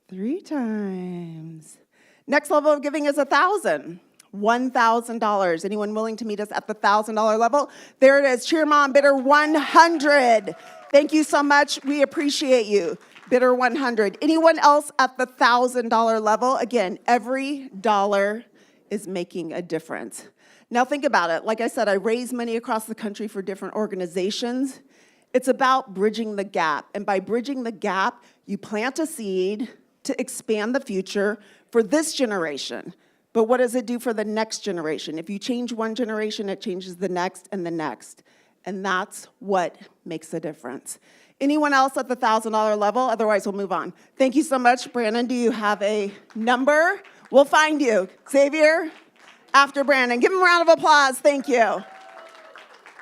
3 times. Next level of giving is $1,000. $1,000. Anyone willing to meet us at the $1,000 level? There it is. Cheer Mom, bidder 100. Thank you so much. We appreciate you. Bidder 100. Anyone else at the $1,000 level? Again, every dollar is making a difference. Now think about it. Like I said, I raise money across the country for different organizations. It's about bridging the gap. And by bridging the gap, you plant a seed to expand the future for this generation. But what does it do for the next generation? If you change one generation, it changes the next and the next. And that's what makes a difference. Anyone else at the $1,000 level? Otherwise, we'll move on. Thank you so much. Brandon, do you have a number? We'll find you. Xavier, after Brandon. Give him a round of applause. Thank you.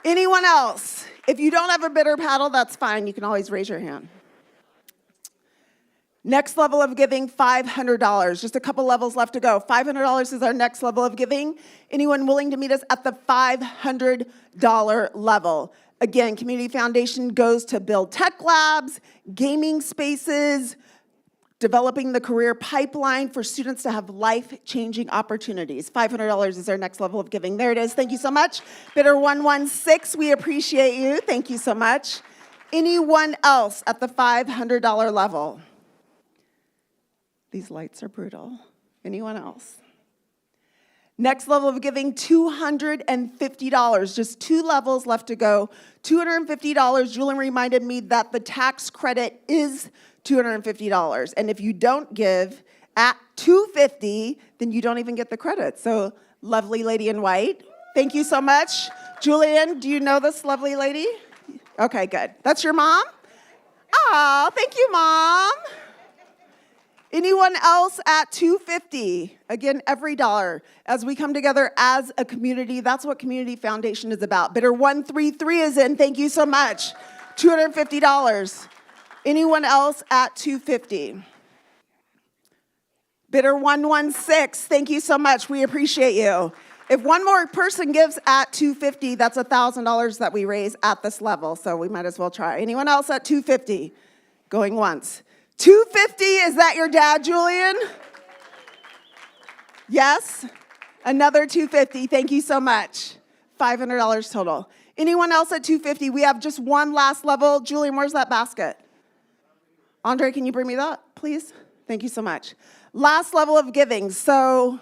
Anyone else? If you don't have a bidder paddle, that's fine. You can always raise your hand. Next level of giving, $500. Just a couple levels left to go. $500 is our next level of giving. Anyone willing to meet us at the $500 level? Again, Cxmmunity Foundation goes to build tech labs, gaming spaces, developing the career pipeline for students to have life-changing opportunities. $500 is our next level of giving. There it is. Thank you so much. Bidder 116, we appreciate you. Thank you so much. Anyone else at the $500 level? These lights are brutal. Anyone else? Next level of giving, $250. Just 2 levels left to go. $250. Julian reminded me that the tax credit is $250. And if you don't give at $250, then you don't even get the credit. So, lovely lady in white, thank you so much. Julian, do you know this lovely lady? Okay, good. That's your mom? Oh, thank you, Mom. Anyone else at $250? Again, every dollar. As we come together as a community, that's what Cxmmunity Foundation is about. Bidder 133 is in. Thank you so much. $250. Anyone else at $250? Bidder 116. Thank you so much. We appreciate you. If one more person gives at $250, that's $1,000 that we raise at this level. So we might as well try. Anyone else at $250? Going once. $250, is that your dad, Julian? Yes? Another $250, thank you so much. $500 total. Anyone else at $250? We have just one last level. Julian, where's that basket? Andre, can you bring me that, please? Thank you so much. Last level of giving. So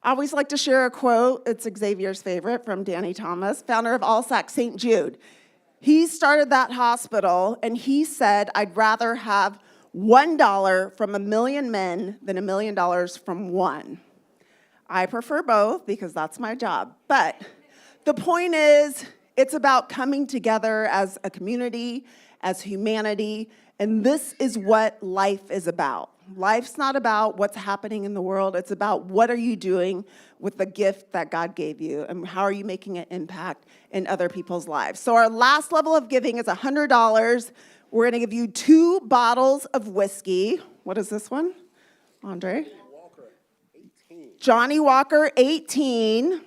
I always like to share a quote. It's Xavier's favorite from Danny Thomas, founder of Allsack St. Jude. He started that hospital, and he said, I'd rather have $1 from 1 million men than $1 million from one. I prefer both because that's my job. But the point is, it's about coming together as a community, as humanity, and this is what life is about. Life's not about what's happening in the world. It's about what are you doing with the gift that God gave you and how are you making an impact in other people's lives. So our last level of giving is $100. We're going to give you 2 bottles of whiskey. What is this one, Andre? Johnny Walker, 18.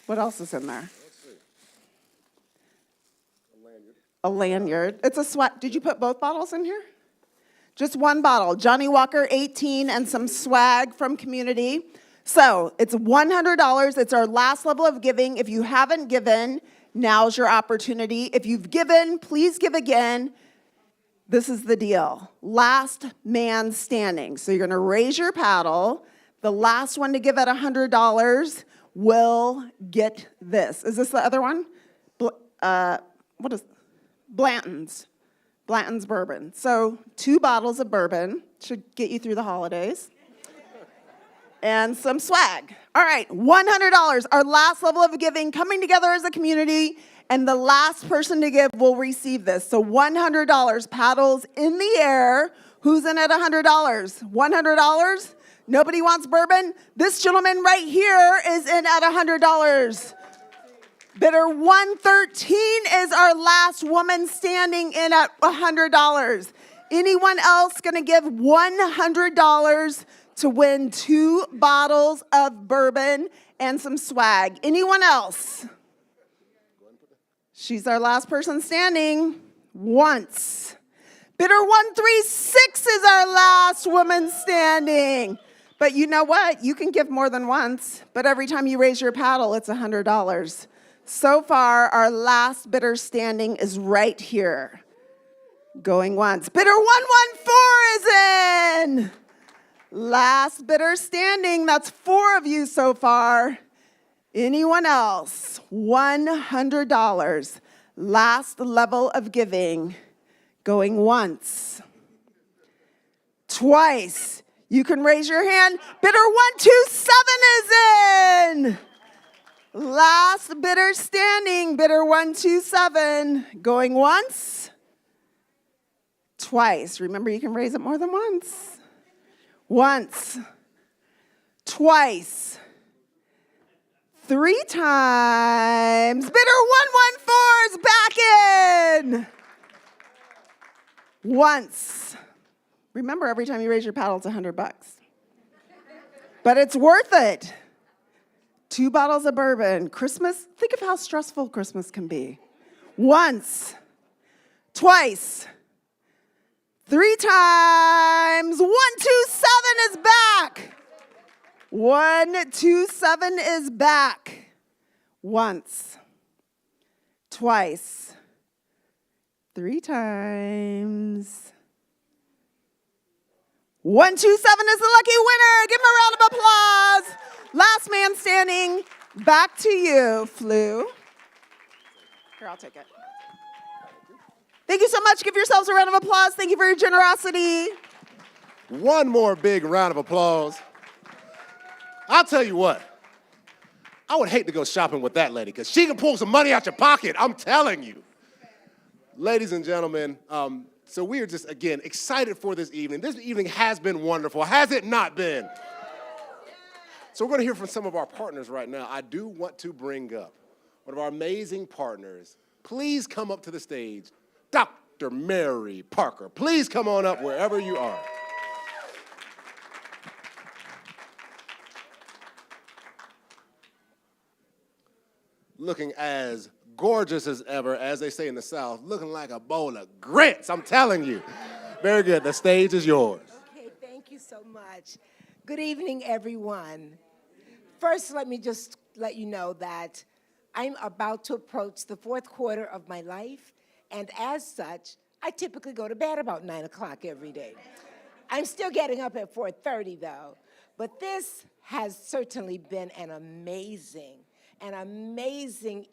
What else is in there? A lanyard. It's a swag. Did you put both bottles in here? Just one bottle. Johnny Walker, 18, and some swag from Cxmmunity. So it's $100. It's our last level of giving. If you haven't given, now's your opportunity. If you've given, please give again. This is the deal. Last man standing. So you're going to raise your paddle. The last one to give at $100 will get this. Is this the other one? What is Blanton's. Blanton's bourbon. So 2 bottles of bourbon should get you through the holidays. And some swag. All right, $100, our last level of giving, coming together as a community, and the last person to give will receive this. So $100, paddles in the air. Who's in at $100? $100? Nobody wants bourbon? This gentleman right here is in at $100. Bidder 113 is our last woman standing in at $100. Anyone else going to give $100 to win 2 bottles of bourbon and some swag? Anyone else? She's our last person standing once. Bidder 136 is our last woman standing. But you know what? You can give more than once, but every time you raise your paddle, it's $100. So far, our last bidder standing is right here. Going once. Bidder 114 is in. Last bidder standing. That's 4 of you so far. Anyone else? $100. Last level of giving. Going once. Twice. You can raise your hand. Bidder 127 is in. Last bidder standing, bidder 127, going once, twice. Remember, you can raise it more than once. Once, twice, 3 times. Bidder 114 is back in. Once. Remember, every time you raise your paddle, it's $100. But it's worth it. 2 bottles of bourbon. Christmas, think of how stressful Christmas can be. Once, twice, 3 times. 127 is back. 127 is back. Once, twice, 3 times. 127 is the lucky winner. Give him a round of applause. Last man standing, back to you, Flu. Here, I'll take it. Thank you so much. Give yourselves a round of applause. Thank you for your generosity.
One more big round of applause. I'll tell you what. I would hate to go shopping with that lady because she can pull some money out your pocket. I'm telling you. Ladies and gentlemen, so we are just, again, excited for this evening. This evening has been wonderful. Has it not been? So we're going to hear from some of our partners right now. I do want to bring up one of our amazing partners. Please come up to the stage. Dr. Mary Parker. Please come on up wherever you are. Looking as gorgeous as ever, as they say in the South, looking like a bowl of grits, I'm telling you. Very good. The stage is yours.
Okay, thank you so much. Good evening, everyone. First, let me just let you know that I'm about to approach the 4th quarter of my life, and as such, I typically go to bed about 9 o'clock every day. I'm still getting up at 4:30, though, but this has certainly been an amazing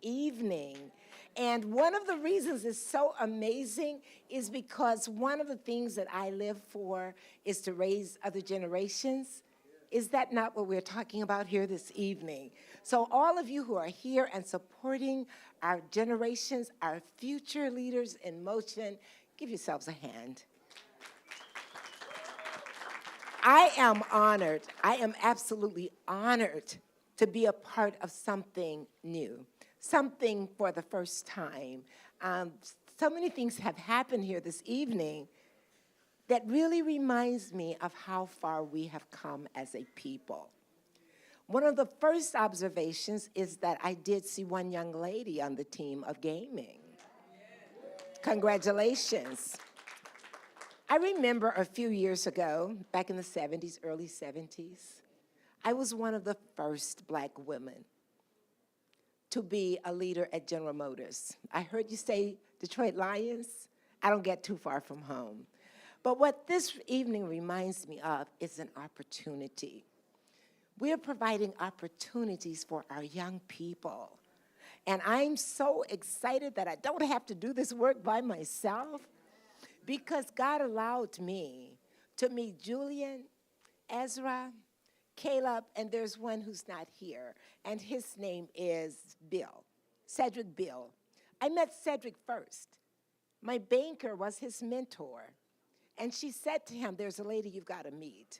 evening. And one of the reasons it's so amazing is because one of the things that I live for is to raise other generations. Is that not what we're talking about here this evening? So all of you who are here and supporting our generations, our future leaders in motion, give yourselves a hand. I am honored. I am absolutely honored to be a part of something new, something for the first time. So many things have happened here this evening that really reminds me of how far we have come as a people. One of the first observations is that I did see one young lady on the team of gaming. Congratulations. I remember a few years ago, back in the 70s, early 70s, I was one of the first Black women to be a leader at General Motors. I heard you say Detroit Lions. I don't get too far from home. But what this evening reminds me of is an opportunity. We're providing opportunities for our young people. And I'm so excited that I don't have to do this work by myself because God allowed me to meet Julian, Ezra, Caleb, and there's one who's not here, and his name is Bill, Cedric Bill. I met Cedric first. My banker was his mentor, and she said to him, there's a lady you've got to meet.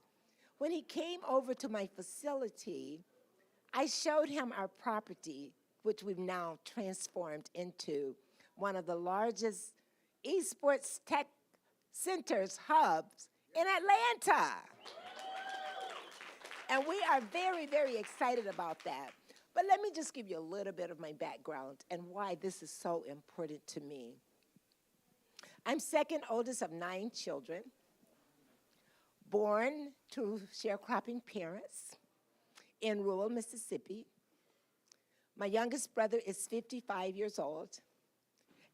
When he came over to my facility, I showed him our property, which we've now transformed into one of the largest esports tech centers, hubs in Atlanta. And we are very, very excited about that. But let me just give you a little bit of my background and why this is so important to me. I'm second oldest of 9 children, born to sharecropping parents in rural Mississippi. My youngest brother is 55 years old,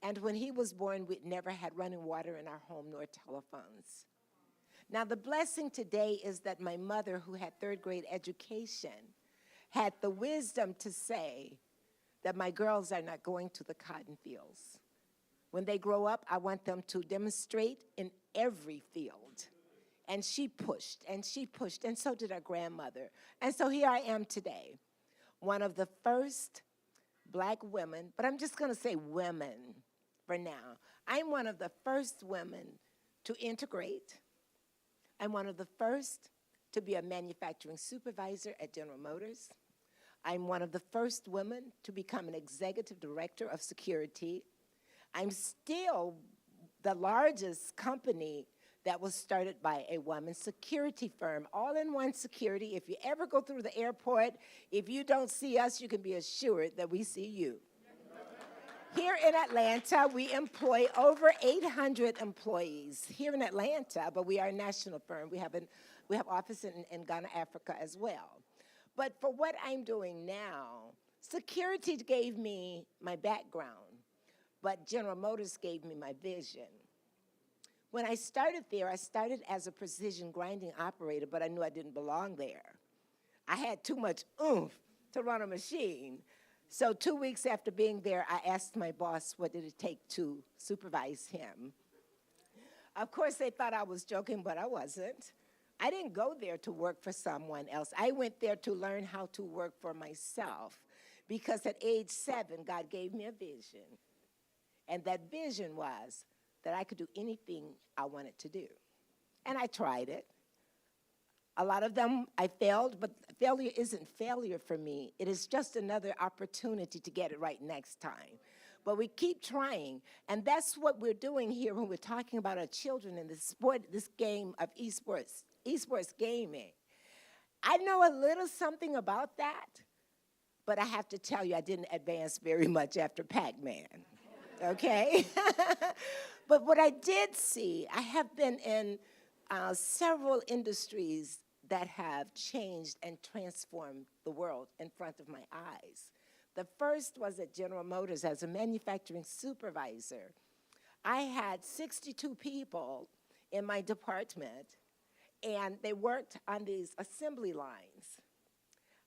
and when he was born, we'd never had running water in our home nor telephones. Now, the blessing today is that my mother, who had 3rd grade education, had the wisdom to say that my girls are not going to the cotton fields. When they grow up, I want them to demonstrate in every field. And she pushed, and so did our grandmother. And so here I am today, one of the first Black women, but I'm just gonna say women for now. I'm one of the first women to integrate. I'm one of the first to be a manufacturing supervisor at General Motors. I'm one of the first women to become an executive director of security. I'm still the largest company that was started by a woman security firm, all-in-one security. If you ever go through the airport, if you don't see us, you can be assured that we see you. Here in Atlanta, we employ over 800 employees here in Atlanta, but we are a national firm. We have offices in Ghana, Africa as well. But for what I'm doing now, security gave me my background, but General Motors gave me my vision. When I started there, I started as a precision grinding operator, but I knew I didn't belong there. I had too much oomph to run a machine. So 2 weeks after being there, I asked my boss what did it take to supervise him. Of course, they thought I was joking, but I wasn't. I didn't go there to work for someone else. I went there to learn how to work for myself because at age 7, God gave me a vision. And that vision was that I could do anything I wanted to do. And I tried it. A lot of them I failed, but failure isn't failure for me. It is just another opportunity to get it right next time. But we keep trying, and that's what we're doing here when we're talking about our children in this game of esports gaming. I know a little something about that, but I have to tell you, I didn't advance very much after Pac-Man, okay? But what I did see, I have been in several industries that have changed and transformed the world in front of my eyes. The first was at General Motors as a manufacturing supervisor. I had 62 people in my department, and they worked on these assembly lines.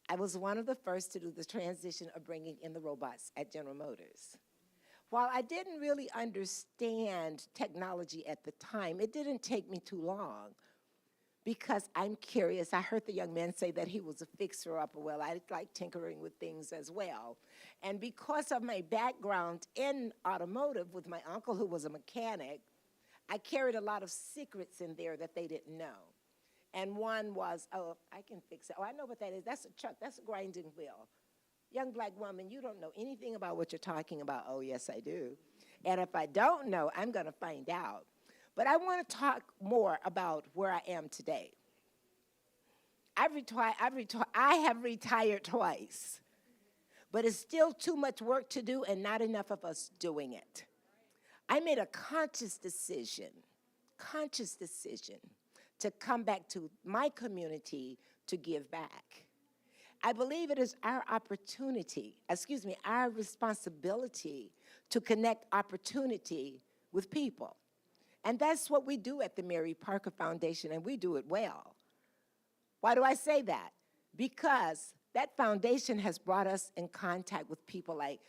I was one of the first to do the transition of bringing in the robots at General Motors. While I didn't really understand technology at the time, it didn't take me too long because I'm curious. I heard the young man say that he was a fixer-upper. Well, I like tinkering with things as well. And because of my background in automotive with my uncle who was a mechanic, I carried a lot of secrets in there that they didn't know. and one was, oh, I can fix it. Oh, I know what that is. That's a truck. That's a grinding wheel. Young black woman, you don't know anything about what you're talking about. Oh, yes, I do. And if I don't know, I'm going to find out. But I want to talk more about where I am today. I have retired twice, but it's still too much work to do and not enough of us doing it. I made a conscious decision to come back to my community to give back. I believe it is our our responsibility to connect opportunity with people. And that's what we do at the Mary Parker Foundation, and we do it well. Why do I say that? Because that foundation has brought us in contact with people like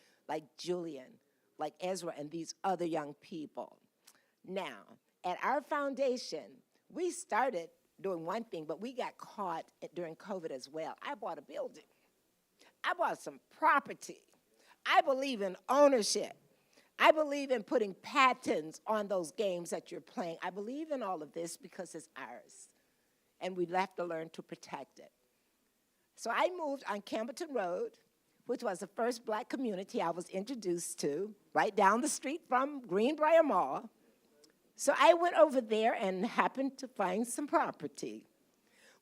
Julian, like Ezra, and these other young people. Now, at our foundation, we started doing one thing, but we got caught during COVID as well. I bought a building. I bought some property. I believe in ownership. I believe in putting patents on those games that you're playing. I believe in all of this because it's ours, and we have to learn to protect it. So I moved on Campbellton Road, which was the first black community I was introduced to, right down the street from Greenbrier Mall. So I went over there and happened to find some property.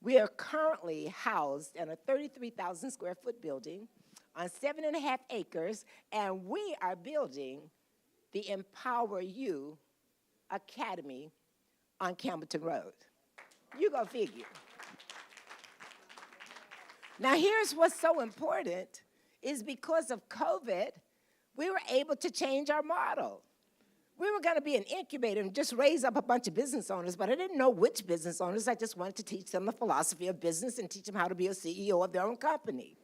We are currently housed in a 33,000 square foot building on 7.5 acres, and we are building the Empower You Academy on Campbellton Road. You go figure. Now here's what's so important, is because of COVID, we were able to change our model. We were gonna be an incubator and just raise up a bunch of business owners, but I didn't know which business owners. I just wanted to teach them the philosophy of business and teach them how to be a CEO of their own company.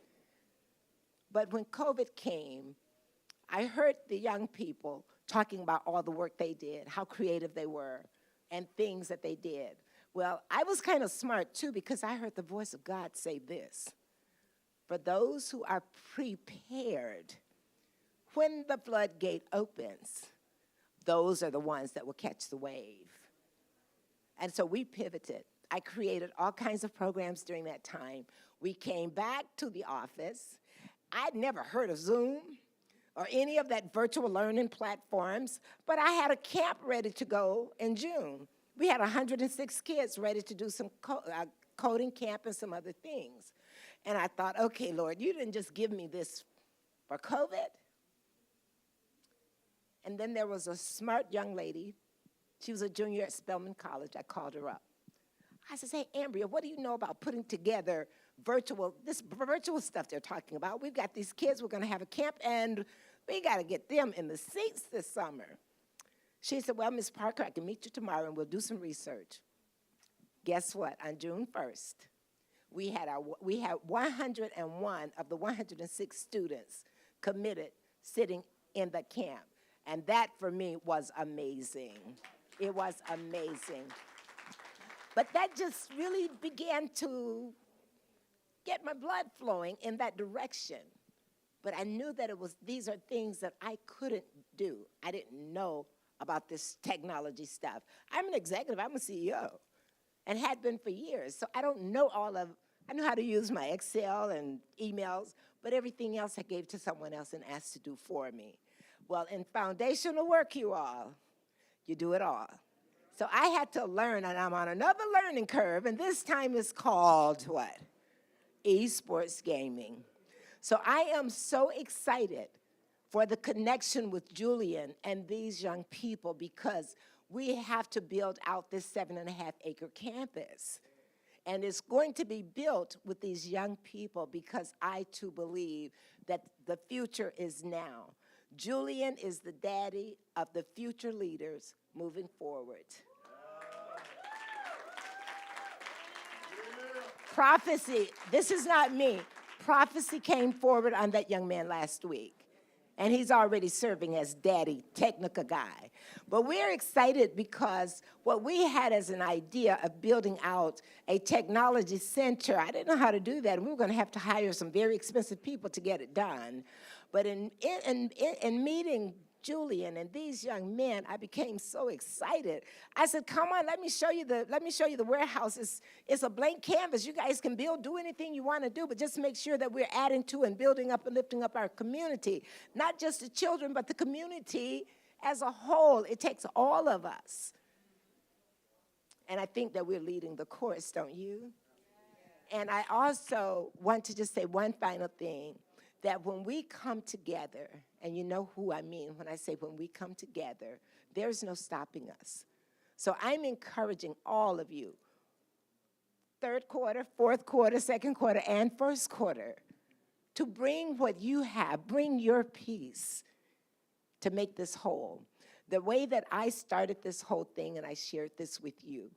But when COVID came, I heard the young people talking about all the work they did, how creative they were, and things that they did. Well, I was kind of smart too, because I heard the voice of God say this: for those who are prepared, when the floodgate opens, those are the ones that will catch the wave. And so we pivoted. I created all kinds of programs during that time. We came back to the office. I'd never heard of Zoom or any of that virtual learning platforms, but I had a camp ready to go in June. We had 106 kids ready to do some coding camp and some other things. And I thought, okay, Lord, you didn't just give me this for COVID. And then there was a smart young lady. She was a junior at Spelman College. I called her up. I said, hey, Ambria, what do you know about putting together this virtual stuff they're talking about? We've got these kids, we're gonna have a camp, and we gotta get them in the seats this summer. She said, well, Ms. Parker, I can meet you tomorrow and we'll do some research. Guess what? On June 1st, we had 101 of the 106 students committed sitting in the camp. And that, for me, was amazing. It was amazing. But that just really began to get my blood flowing in that direction. But I knew that these are things that I couldn't do. I didn't know about this technology stuff. I'm an executive, I'm a CEO, and had been for years. So I don't know I know how to use my Excel and emails, but everything else I gave to someone else and asked to do for me. Well, in foundational work, you all, you do it all. So I had to learn, and I'm on another learning curve, and this time it's called what? Esports gaming. So I am so excited for the connection with Julian and these young people, because we have to build out this 7.5-acre campus. And it's going to be built with these young people, because I too believe that the future is now. Julian is the daddy of the future leaders moving forward. Prophecy, this is not me. Prophecy came forward on that young man last week. And he's already serving as daddy, Technica guy. But we're excited because what we had as an idea of building out a technology center, I didn't know how to do that, and we were gonna have to hire some very expensive people to get it done. But in meeting Julian and these young men, I became so excited. I said, come on, let me show you the warehouse. It's a blank canvas. You guys can build, do anything you want to do, but just make sure that we're adding to and building up and lifting up our community. Not just the children, but the community as a whole. It takes all of us. And I think that we're leading the course, don't you? And I also want to just say one final thing, that when we come together, and you know who I mean when I say when we come together, there's no stopping us. So I'm encouraging all of you, third quarter, fourth quarter, second quarter, and first quarter, to bring what you have, bring your piece to make this whole. The way that I started this whole thing, and I shared this with you,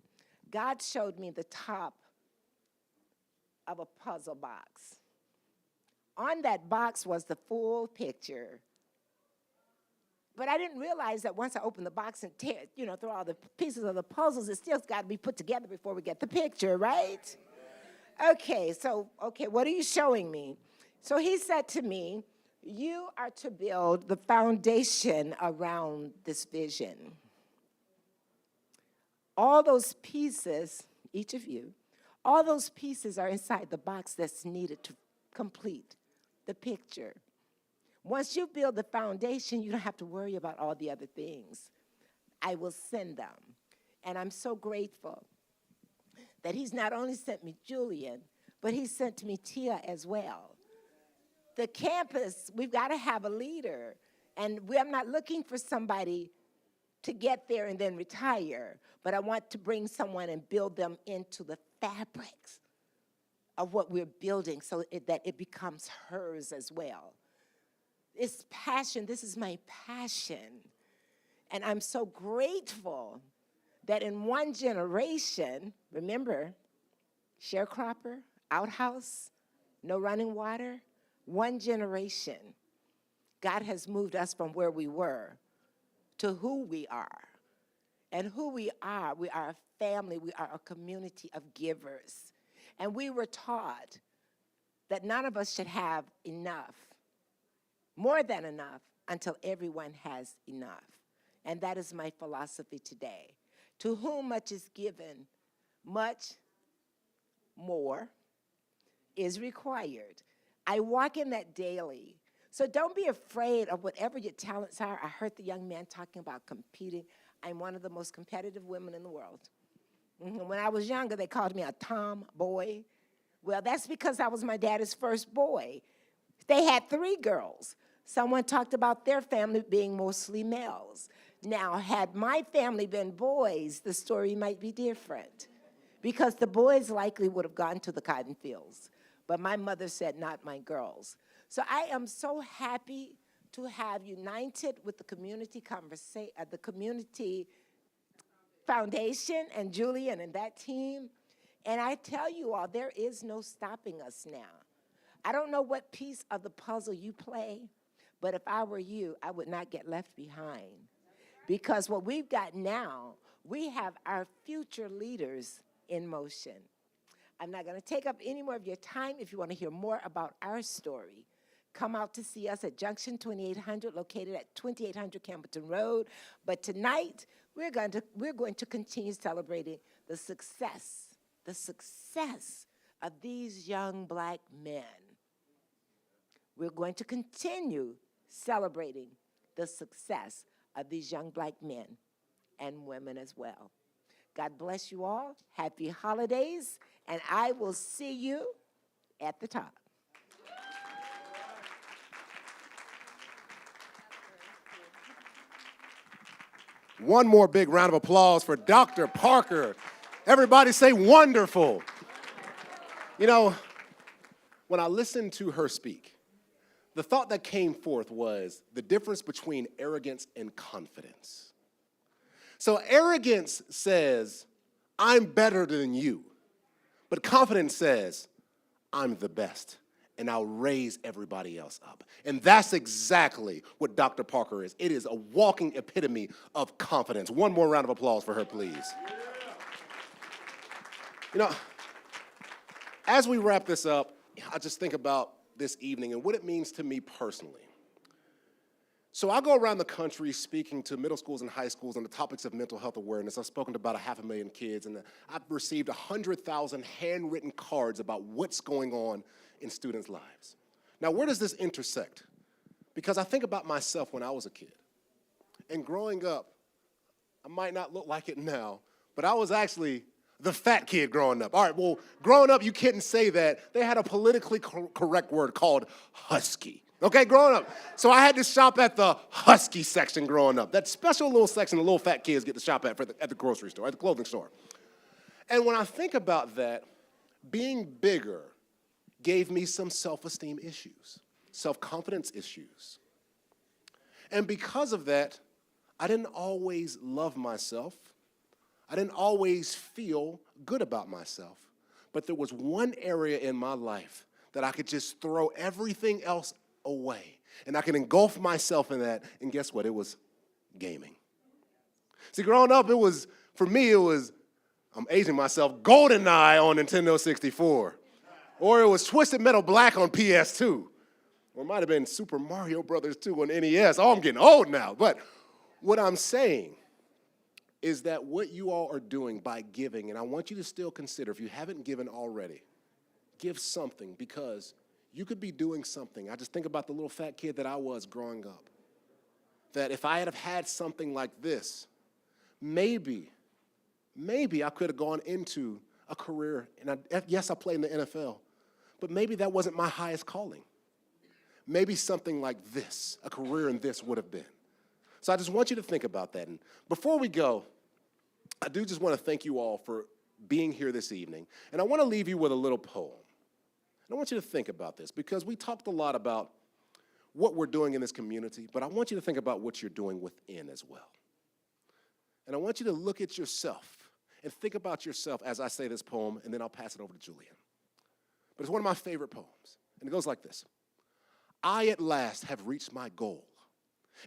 God showed me the top of a puzzle box. On that box was the full picture. But I didn't realize that once I opened the box and throw all the pieces of the puzzles, it still's got to be put together before we get the picture, right? Okay, what are you showing me? So he said to me, you are to build the foundation around this vision. All those pieces, each of you, all those pieces are inside the box that's needed to complete the picture. Once you build the foundation, you don't have to worry about all the other things. I will send them. And I'm so grateful that he's not only sent me Julian, but he sent me Tia as well. The campus, we've got to have a leader. And I'm not looking for somebody to get there and then retire, but I want to bring someone and build them into the fabrics of what we're building so that it becomes hers as well. It's passion. This is my passion. And I'm so grateful that in one generation, remember, sharecropper, outhouse, no running water, one generation, God has moved us from where we were to who we are. And who we are a family, we are a community of givers. And we were taught that none of us should have enough, more than enough, until everyone has enough. And that is my philosophy today. To whom much is given, much more is required. I walk in that daily. So don't be afraid of whatever your talents are. I heard the young man talking about competing. I'm one of the most competitive women in the world. When I was younger, they called me a tomboy. Well, that's because I was my daddy's first boy. They had 3 girls. Someone talked about their family being mostly males. Now, had my family been boys, the story might be different, because the boys likely would have gone to the cotton fields. But my mother said, not my girls. So I am so happy to have united with the community foundation and Julian and that team. And I tell you all, there is no stopping us now. I don't know what piece of the puzzle you play, but if I were you, I would not get left behind. Because what we've got now, we have our future leaders in motion. I'm not going to take up any more of your time. If you want to hear more about our story, come out to see us at Junction 2800, located at 2800 Campbellton Road. But tonight, we're going to continue celebrating the success of these young black men. We're going to continue celebrating the success of these young black men and women as well. God bless you all. Happy holidays, and I will see you at the top.
One more big round of applause for Dr. Parker. Everybody say wonderful. You know, when I listened to her speak, the thought that came forth was the difference between arrogance and confidence. So arrogance says, I'm better than you. But confidence says, I'm the best, and I'll raise everybody else up. And that's exactly what Dr. Parker is. It is a walking epitome of confidence. One more round of applause for her, please. You know, as we wrap this up, I just think about this evening and what it means to me personally. So I go around the country speaking to middle schools and high schools on the topics of mental health awareness. I've spoken to about 500,000 kids, and I've received 100,000 handwritten cards about what's going on in students' lives. Now, where does this intersect? Because I think about myself when I was a kid. And growing up, I might not look like it now, but I was actually the fat kid growing up. All right, well, growing up, you couldn't say that. They had a politically correct word called husky. Okay, growing up. So I had to shop at the husky section growing up. That special little section the little fat kids get to shop at the grocery store, at the clothing store. And when I think about that, being bigger gave me some self-esteem issues, self-confidence issues. And because of that, I didn't always love myself. I didn't always feel good about myself. But there was one area in my life that I could just throw everything else away. And I can engulf myself in that, and guess what? It was gaming. See, growing up, for me, I'm aging myself, GoldenEye on Nintendo 64. Or it was Twisted Metal Black on PS2. Or it might have been Super Mario Brothers 2 on NES. Oh, I'm getting old now. But what I'm saying is that what you all are doing by giving, and I want you to still consider, if you haven't given already, give something, because you could be doing something. I just think about the little fat kid that I was growing up. That if I had have had something like this, maybe I could have gone into a career. And yes, I played in the NFL, but maybe that wasn't my highest calling. Maybe something like this, a career in this would have been. So I just want you to think about that. And before we go, I do just want to thank you all for being here this evening. And I want to leave you with a little poem. And I want you to think about this, because we talked a lot about what we're doing in this community, but I want you to think about what you're doing within as well. And I want you to look at yourself and think about yourself as I say this poem, and then I'll pass it over to Julian. But it's one of my favorite poems, and it goes like this. I at last have reached my goal,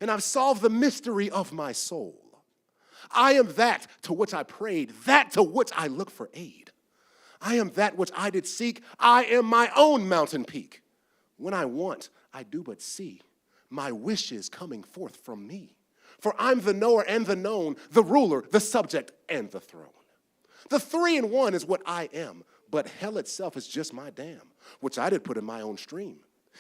and I've solved the mystery of my soul. I am that to which I prayed, that to which I look for aid. I am that which I did seek. I am my own mountain peak. When I want, I do but see my wishes coming forth from me. For I'm the knower and the known, the ruler, the subject, and the throne. The 3 in 1 is what I am, but hell itself is just my dam, which I did put in my own stream.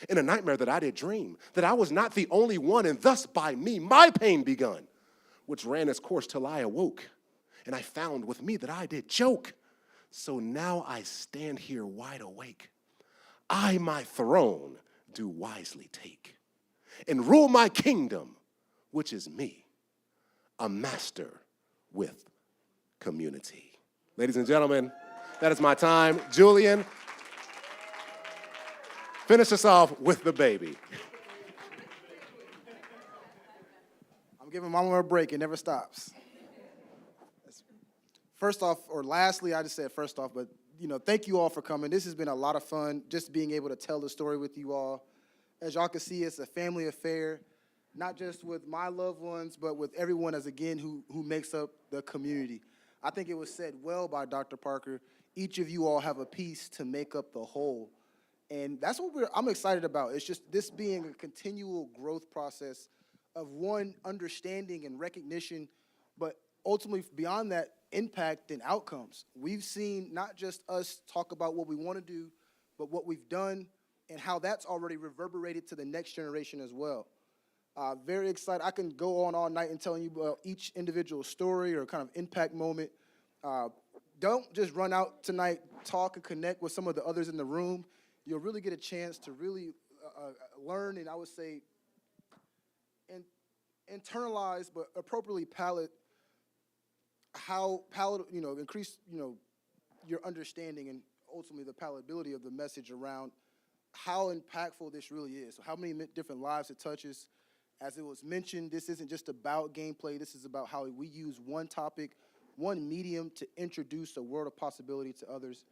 In a nightmare that I did dream, that I was not the only one, and thus by me my pain begun, which ran its course till I awoke, and I found with me that I did choke. So now I stand here wide awake. I my throne do wisely take, and rule my kingdom, which is me, a master with community. Ladies and gentlemen, that is my time. Julian, finish us off with the baby.
I'm giving Mama a break. It never stops. First off, or lastly, I just said first off, but thank you all for coming. This has been a lot of fun, just being able to tell the story with you all. As y'all can see, it's a family affair, not just with my loved ones, but with everyone who makes up the community. I think it was said well by Dr. Parker. Each of you all have a piece to make up the whole. And that's what I'm excited about. It's just this being a continual growth process of one, understanding and recognition, but ultimately beyond that, impact and outcomes. We've seen not just us talk about what we want to do, but what we've done and how that's already reverberated to the next generation as well. Very excited. I can go on all night and telling you about each individual story or kind of impact moment. Don't just run out tonight, talk and connect with some of the others in the room. You'll really get a chance to really learn, and I would say internalize, but appropriately increase, your understanding and ultimately the palatability of the message around how impactful this really is. So how many different lives it touches. As it was mentioned, this isn't just about gameplay. This is about how we use one topic, one medium to introduce a world of possibility to others.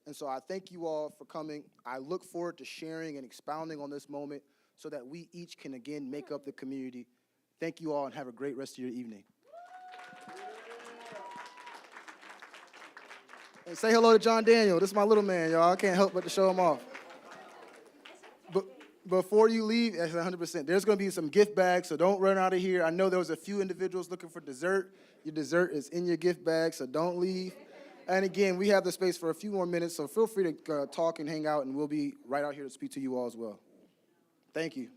And so I thank you all for coming. I look forward to sharing and expounding on this moment so that we each can again make up the community. Thank you all and have a great rest of your evening. And say hello to John Daniel. This is my little man, y'all. I can't help but to show him off. Before you leave, that's 100%. There's going to be some gift bags, so don't run out of here. I know there was a few individuals looking for dessert. Your dessert is in your gift bag, so don't leave. And again, we have the space for a few more minutes, so feel free to talk and hang out, and we'll be right out here to speak to you all as well. Thank you.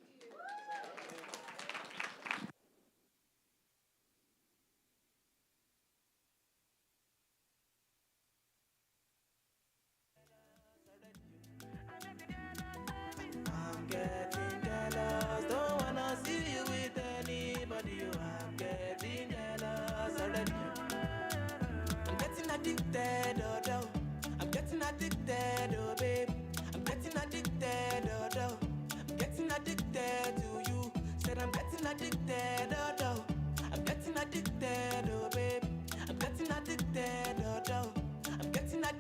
I'm getting jealous, don't wanna see you with anybody. I'm getting jealous already. I'm getting addicted, oh. I'm getting addicted, oh babe. I'm getting addicted, oh. I'm getting addicted to you. Said I'm getting addicted, oh. I'm getting addicted, oh babe. I'm getting addicted,